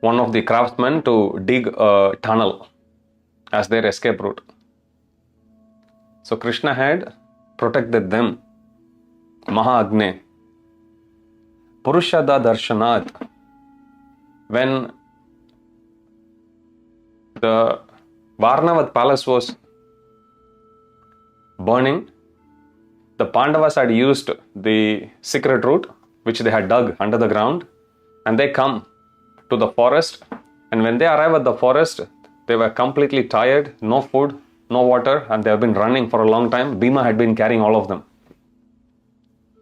one of the craftsmen to dig a tunnel as their escape route. So Krishna had protected them. Mahaagni. Purushada Darshanat. When the Varnavat palace was burning, the Pandavas had used the secret route which they had dug under the ground, and they come to the forest, and when they arrive at the forest, they were completely tired, no food, no water, and they have been running for a long time. Bhima had been carrying all of them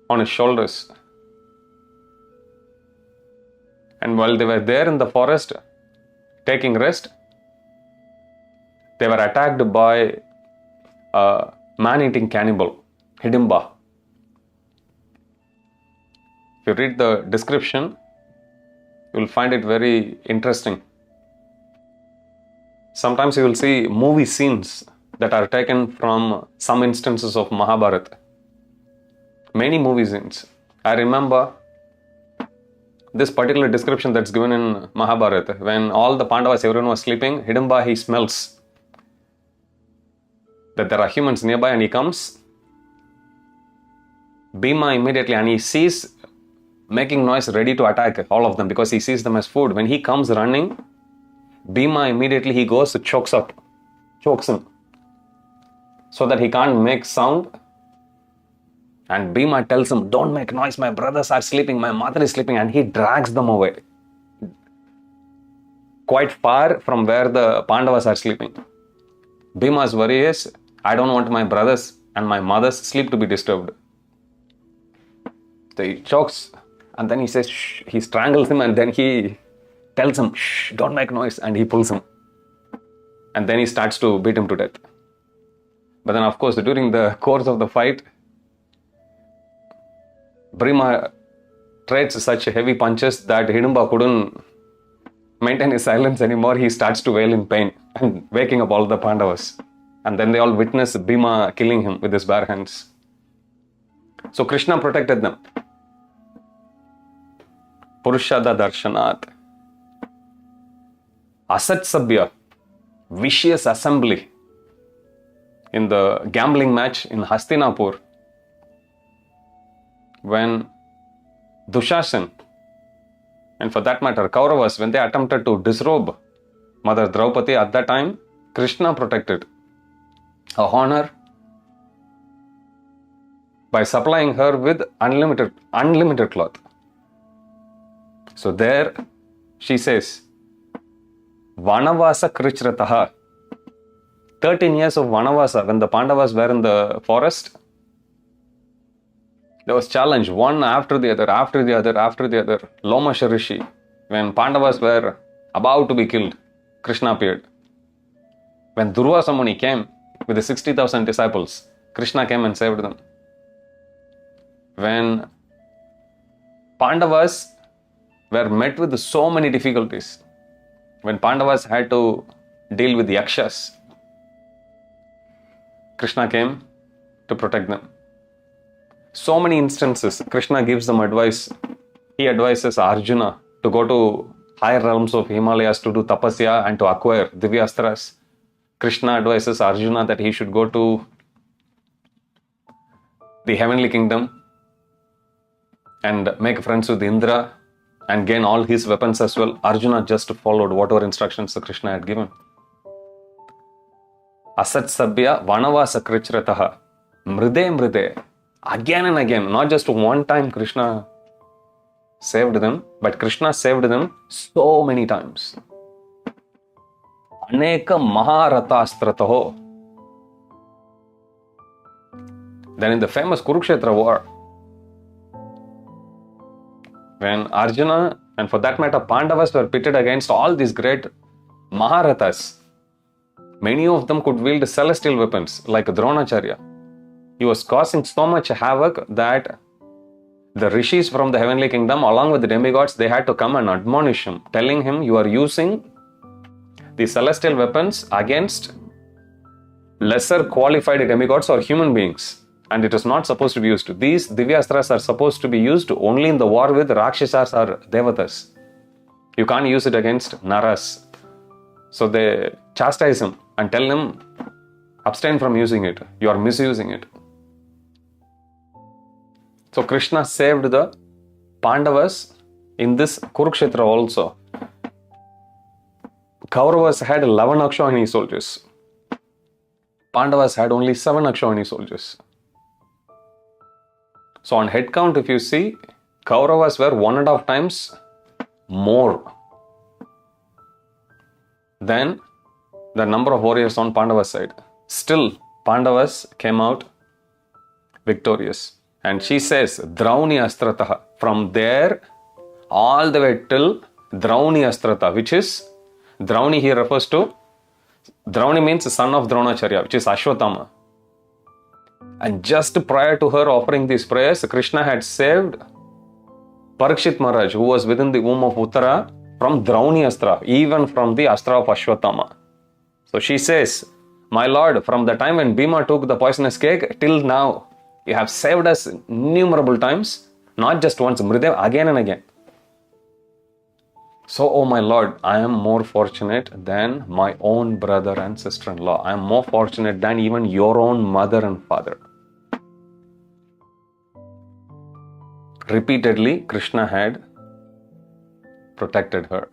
on his shoulders. And while they were there in the forest taking rest, they were attacked by a man-eating cannibal, Hidimba. If you read the description, you will find it very interesting. Sometimes you will see movie scenes that are taken from some instances of Mahabharata. Many movie scenes. I remember this particular description that's given in Mahabharata. When all the Pandavas, everyone was sleeping, Hidimba, he smells that there are humans nearby, and he comes. Bhima immediately, and he sees making noise, ready to attack all of them because he sees them as food. When he comes running, Bhima immediately he goes to chokes him so that he can't make sound. And Bhima tells him, "Don't make noise, my brothers are sleeping, my mother is sleeping," and he drags them away quite far from where the Pandavas are sleeping. Bhima's worry is, I don't want my brothers and my mother's sleep to be disturbed. So he chokes, and then he says, "Shh." He strangles him, and then he tells him, "Shh, don't make noise," and he pulls him. And then he starts to beat him to death. But then, of course, during the course of the fight, Bhima trades such heavy punches that Hidimba couldn't maintain his silence anymore. He starts to wail in pain and waking up all the Pandavas. And then they all witness Bhima killing him with his bare hands. So Krishna protected them. Purushada Darshanat. Asat Sabya. vicious assembly in the gambling match in Hastinapur, when Dushasan, and for that matter Kauravas, when they attempted to disrobe Mother Draupadi, at that time Krishna protected her honor by supplying her with unlimited cloth. So there she says, Vanavasa Krichrataha, 13 years of Vanavasa, when the Pandavas were in the forest, there was challenge, one after the other. Loma Rishi, when Pandavas were about to be killed, Krishna appeared. When Durvasa Muni came with the 60,000 disciples, Krishna came and saved them. When Pandavas were met with so many difficulties, when Pandavas had to deal with Yakshas, Krishna came to protect them. So many instances, Krishna gives them advice. He advises Arjuna to go to higher realms of Himalayas to do tapasya and to acquire divyastras. Krishna advises Arjuna that he should go to the heavenly kingdom and make friends with Indra and gain all his weapons as well. Arjuna just followed whatever instructions Krishna had given. Asat Sabya Vanavasa Krichrataha, Mride. Again and again, not just one time Krishna saved them, but Krishna saved them so many times. Aneka Maharathastrataho. Then in the famous Kurukshetra war, when Arjuna and for that matter Pandavas were pitted against all these great Maharathas, many of them could wield celestial weapons like Dronacharya. He was causing so much havoc that the rishis from the heavenly kingdom, along with the demigods, they had to come and admonish him, telling him, you are using the celestial weapons against lesser qualified demigods or human beings, and it is not supposed to be used. These divyastras are supposed to be used only in the war with Rakshasas or Devatas. You can't use it against Naras. So they chastise him and tell him, abstain from using it. You are misusing it. So Krishna saved the Pandavas in this Kurukshetra also. Kauravas had 11 Akshauhini soldiers. Pandavas had only 7 Akshauhini soldiers. So on head count, if you see, Kauravas were 1.5 times more than the number of warriors on Pandava's side. Still, Pandavas came out victorious. And she says, Drauni Astrataha. From there, all the way till Drauni Astrata, which is, Drauni here refers to, Drauni means son of Dronacharya, which is Ashwatthama. And just prior to her offering these prayers, Krishna had saved Parikshit Maharaj, who was within the womb of Uttara, from Drauni Astra, even from the Astra of Ashwatthama. So she says, my lord, from the time when Bhima took the poisonous cake till now, you have saved us innumerable times, not just once, Mridev, again and again. So, oh my lord, I am more fortunate than my own brother and sister-in-law. I am more fortunate than even your own mother and father. Repeatedly, Krishna had protected her.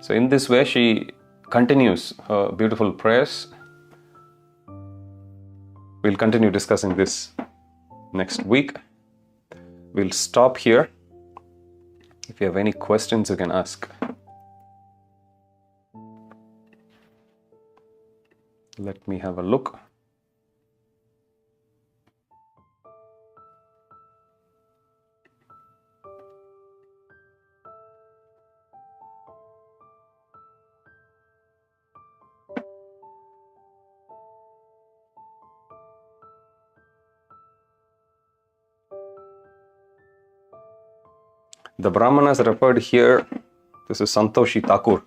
So in this way, she continues her beautiful prayers. We'll continue discussing this next week. We'll stop here. If you have any questions, you can ask. Let me have a look. The Brahmanas referred here, this is Santoshi Thakur,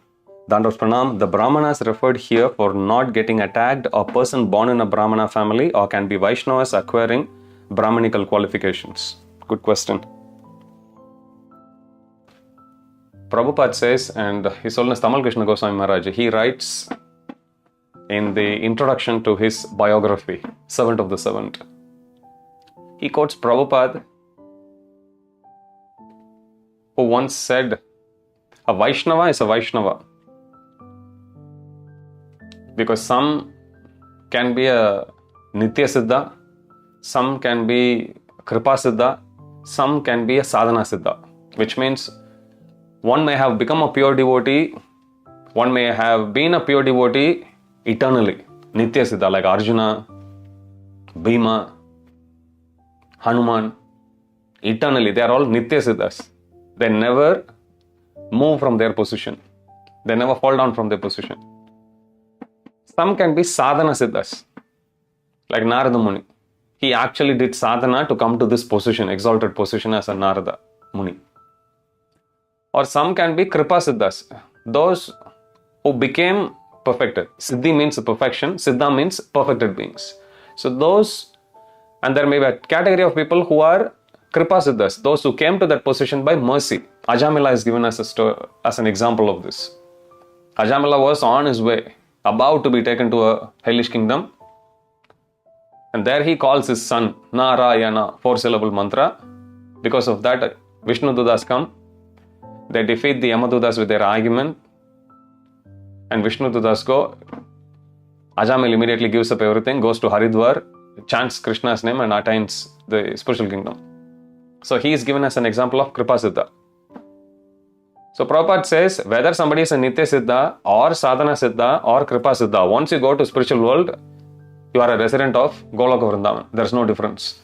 Dandavat Pranam. The Brahmanas referred here for not getting attacked, a person born in a Brahmana family, or can be Vaishnavas acquiring Brahmanical qualifications. Good question. Prabhupada says, and His Holiness Tamal Krishna Goswami Maharaj, he writes in the introduction to his biography, Servant of the Servant. He quotes Prabhupada, who once said, a Vaishnava is a Vaishnava because some can be a Nitya Siddha, some can be Kripa Siddha, some can be a Sadhana Siddha, which means one may have become a pure devotee, one may have been a pure devotee eternally, Nitya Siddha, like Arjuna, Bhima, Hanuman, eternally, they are all Nitya Siddhas. They never move from their position. They never fall down from their position. Some can be sadhana siddhas, like Narada Muni. He actually did sadhana to come to this position, exalted position as a Narada Muni. Or some can be kripa siddhas, those who became perfected. Siddhi means perfection, siddha means perfected beings. So those, and there may be a category of people who are kripa siddhas, those who came to that position by mercy. Ajamila is given as an example of this. Ajamila was on his way, about to be taken to a hellish kingdom, and there he calls his son Narayana, 4-syllable mantra. Because of that, Vishnu Dudas come, they defeat the Yamadudas with their argument, and Vishnu Dudas go. Ajamil immediately gives up everything, goes to Haridwar, chants Krishna's name and attains the spiritual kingdom. So he is given as an example of Kripa Siddha. So Prabhupada says, whether somebody is a Nitya Siddha or Sadhana Siddha or Kripa Siddha, once you go to spiritual world, you are a resident of Goloka Vrindavan. There is no difference.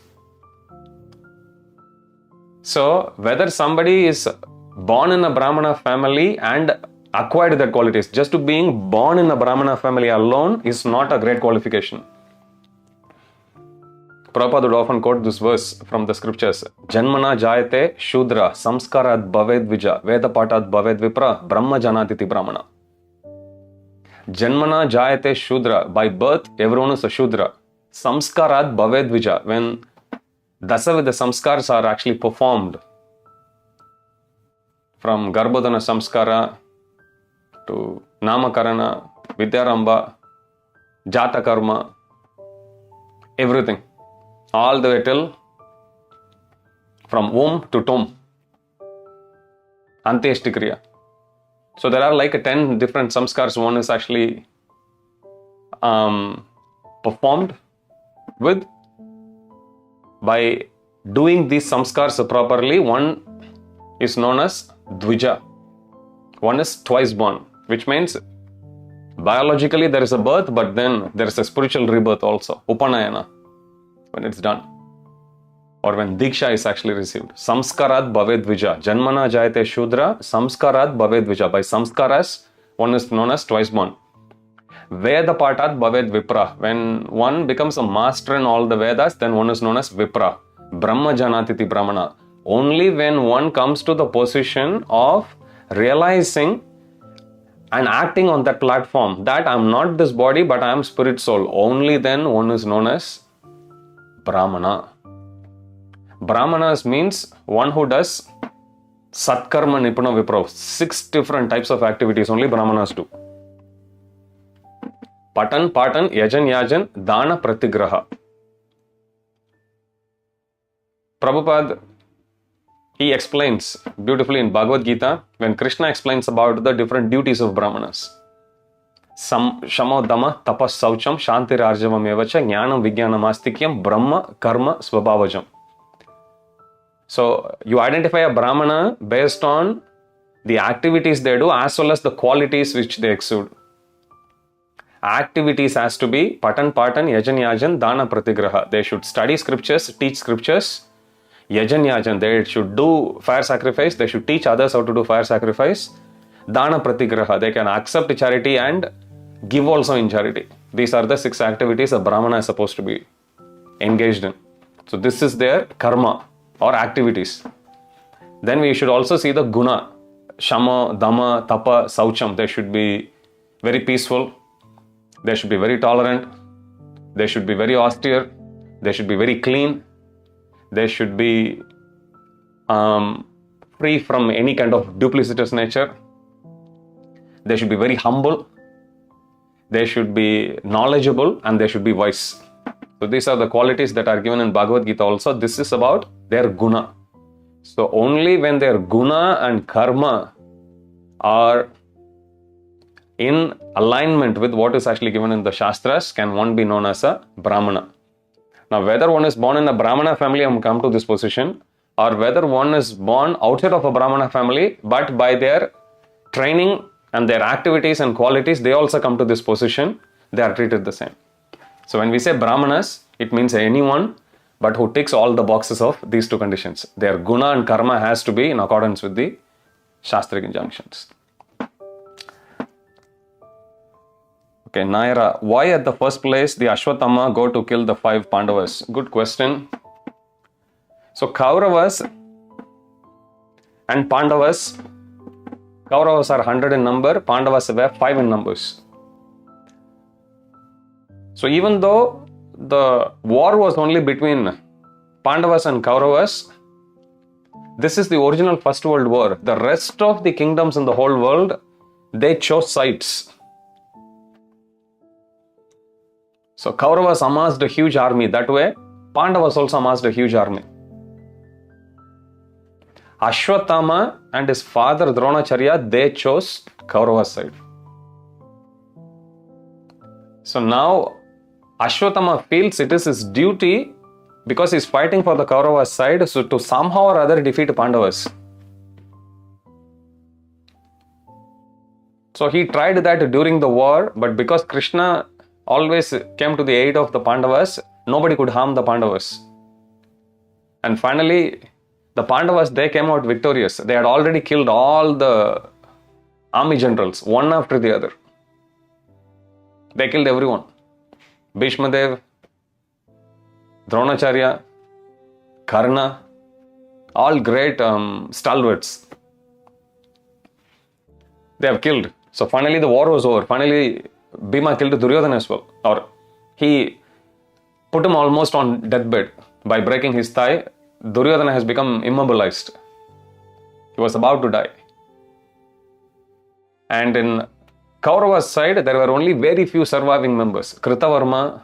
So whether somebody is born in a Brahmana family and acquired that qualities, just to being born in a Brahmana family alone is not a great qualification. Prabhupada would often quote this verse from the scriptures. Janmana jayate shudra samskarat bhaved vija veda patat bhaved vipra brahma janatiti brahmana. Janmana jayate shudra. By birth, everyone is a shudra. Samskarat bhaved vija. When Dasavidha samskars are actually performed, from Garbhodana samskara to Namakarana, Vidyaramba, Jata karma, everything. All the way till from womb to tomb, Antyeshti Kriya. So there are like 10 different samskars. One is actually performed with, by doing these samskars properly, one is known as Dvija. One is twice born, which means biologically there is a birth, but then there is a spiritual rebirth also, Upanayana, when it's done, or when Diksha is actually received. Samskarat bhaved vija. Janmana jayate shudra, samskarat bhaved vija. By samskaras, one is known as twice born. Veda patat bhaved vipra. When one becomes a master in all the Vedas, then one is known as Vipra. Brahma janatiti brahmana. Only when one comes to the position of realizing and acting on that platform that I am not this body but I am spirit soul, only then one is known as Brahmana. Brahmanas means one who does Satkarma Nipuna Vipra. 6 different types of activities only Brahmanas do. Patan, Yajan, Yajan, Dana, Pratigraha. Prabhupada, he explains beautifully in Bhagavad Gita when Krishna explains about the different duties of Brahmanas. Shamo Dama Tapas Saucham Shanti Rarjavam Evacha Jnanam Vijnanam Astikyam Brahma Karma Swabhavajam. So you identify a Brahmana based on the activities they do as well as the qualities which they exude. Activities has to be Patan, Yajan, Yajan, Dana, Pratigraha. They should study scriptures, teach scriptures. Yajan, Yajan, they should do fire sacrifice. They should teach others how to do fire sacrifice. Dana, Pratigraha. They can accept charity and give also in charity. These are the 6 activities a Brahmana is supposed to be engaged in. So this is their karma or activities. Then we should also see the guna. Shama, Dama, Tapa, Saucham. They should be very peaceful. They should be very tolerant. They should be very austere. They should be very clean. They should be free from any kind of duplicitous nature. They should be very humble. they should be knowledgeable, and they should be wise. So these are the qualities that are given in Bhagavad Gita also. This is about their guna. So only when their guna and karma are in alignment with what is actually given in the Shastras can one be known as a Brahmana. Now, whether one is born in a Brahmana family and come to this position, or whether one is born outside of a Brahmana family, but by their training and their activities and qualities, they also come to this position, they are treated the same. So when we say Brahmanas, it means anyone but who ticks all the boxes of these two conditions. Their guna and karma has to be in accordance with the Shastric injunctions. Okay, Naira, why at the first place the Ashwatthama go to kill the 5 Pandavas? Good question. So Kauravas and Pandavas, Kauravas are 100 in number, Pandavas were 5 in numbers. So even though the war was only between Pandavas and Kauravas, this is the original First World War. The rest of the kingdoms in the whole world, they chose sides. So Kauravas amassed a huge army. That way, Pandavas also amassed a huge army. Ashwatthama and his father Dronacharya, they chose Kaurava's side. So now Ashwatthama feels it is his duty, because he is fighting for the Kaurava's side, so to somehow or other defeat Pandavas. So he tried that during the war, but because Krishna always came to the aid of the Pandavas, nobody could harm the Pandavas. And finally, the Pandavas, they came out victorious. They had already killed all the army generals, one after the other. They killed everyone. Bhishmadev, Dronacharya, Karna, all great stalwarts. They have killed. So finally the war was over. Finally Bhima killed Duryodhana as well. Or he put him almost on deathbed by breaking his thigh. Duryodhana has become immobilized. He was about to die. And in Kaurava's side, there were only very few surviving members. Kritavarma,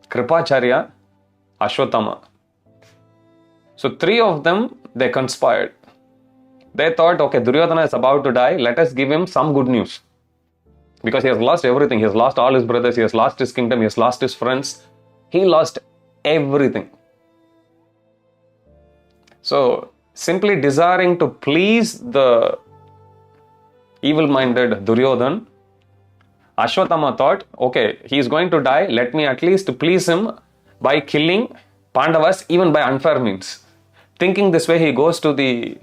Kripacharya, Ashwatthama. So 3 of them, they conspired. They thought, okay, Duryodhana is about to die. Let us give him some good news. Because he has lost everything. He has lost all his brothers. He has lost his kingdom. He has lost his friends. He lost everything. So, simply desiring to please the evil-minded Duryodhana, Ashwatthama thought, okay, he is going to die. Let me at least please him by killing Pandavas even by unfair means. Thinking this way, he goes to the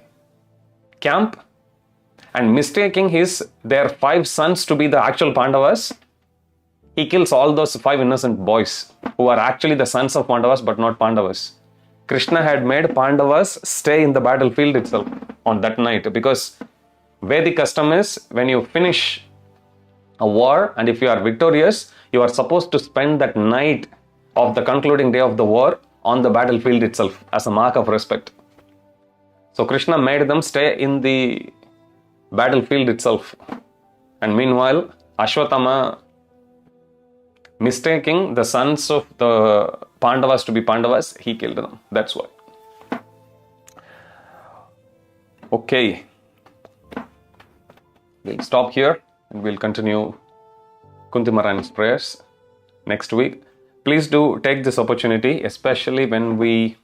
camp and mistaking their 5 sons to be the actual Pandavas, he kills all those 5 innocent boys who are actually the sons of Pandavas but not Pandavas. Krishna had made Pandavas stay in the battlefield itself on that night, because Vedic custom is when you finish a war and if you are victorious, you are supposed to spend that night of the concluding day of the war on the battlefield itself as a mark of respect. So Krishna made them stay in the battlefield itself. And meanwhile, Ashwatthama, mistaking the sons of the Pandavas to be Pandavas, he killed them. That's why. Okay. We'll stop here and we'll continue Kunti Maharani's prayers next week. Please do take this opportunity, especially when we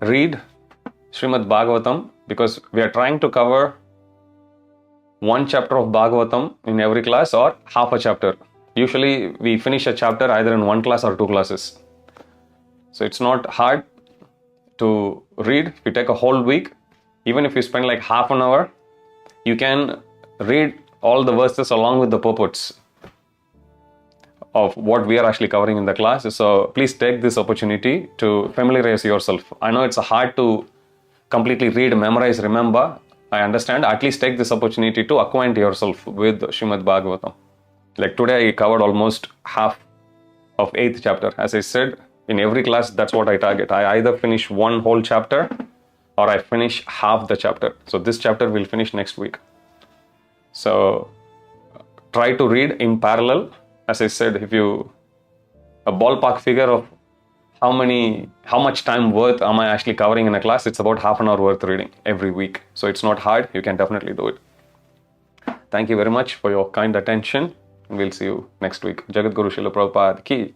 read Srimad Bhagavatam, because we are trying to cover 1 chapter of Bhagavatam in every class or half a chapter. Usually we finish a chapter either in 1 class or 2 classes. So it's not hard to read. If you take a whole week, even if you spend like half an hour, you can read all the verses along with the purports of what we are actually covering in the class. So please take this opportunity to familiarize yourself. I know it's hard to completely read, memorize, remember. I understand. At least take this opportunity to acquaint yourself with Srimad Bhagavatam. Like today I covered almost half of 8th chapter. As I said, in every class that's what I target. I either finish 1 whole chapter or I finish half the chapter. So this chapter will finish next week. So try to read in parallel. As I said, if you a ballpark figure of how much time worth am I actually covering in a class, it's about half an hour worth reading every week. So it's not hard. You can definitely do it. Thank you very much for your kind attention. We'll see you next week. Jagat Guru Srila Prabhupada ki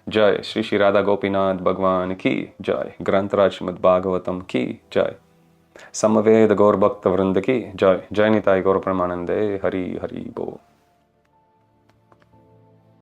Jai. Shri Shri Radha Gopinath Bhagwan ki Jai. Grantaraj Srimad Bhagavatam ki Jai. Samaveda Gaur Bhakta Vrinda ki Jai. Jai Nitai Gaur Pramanande. Hari Hari Bo.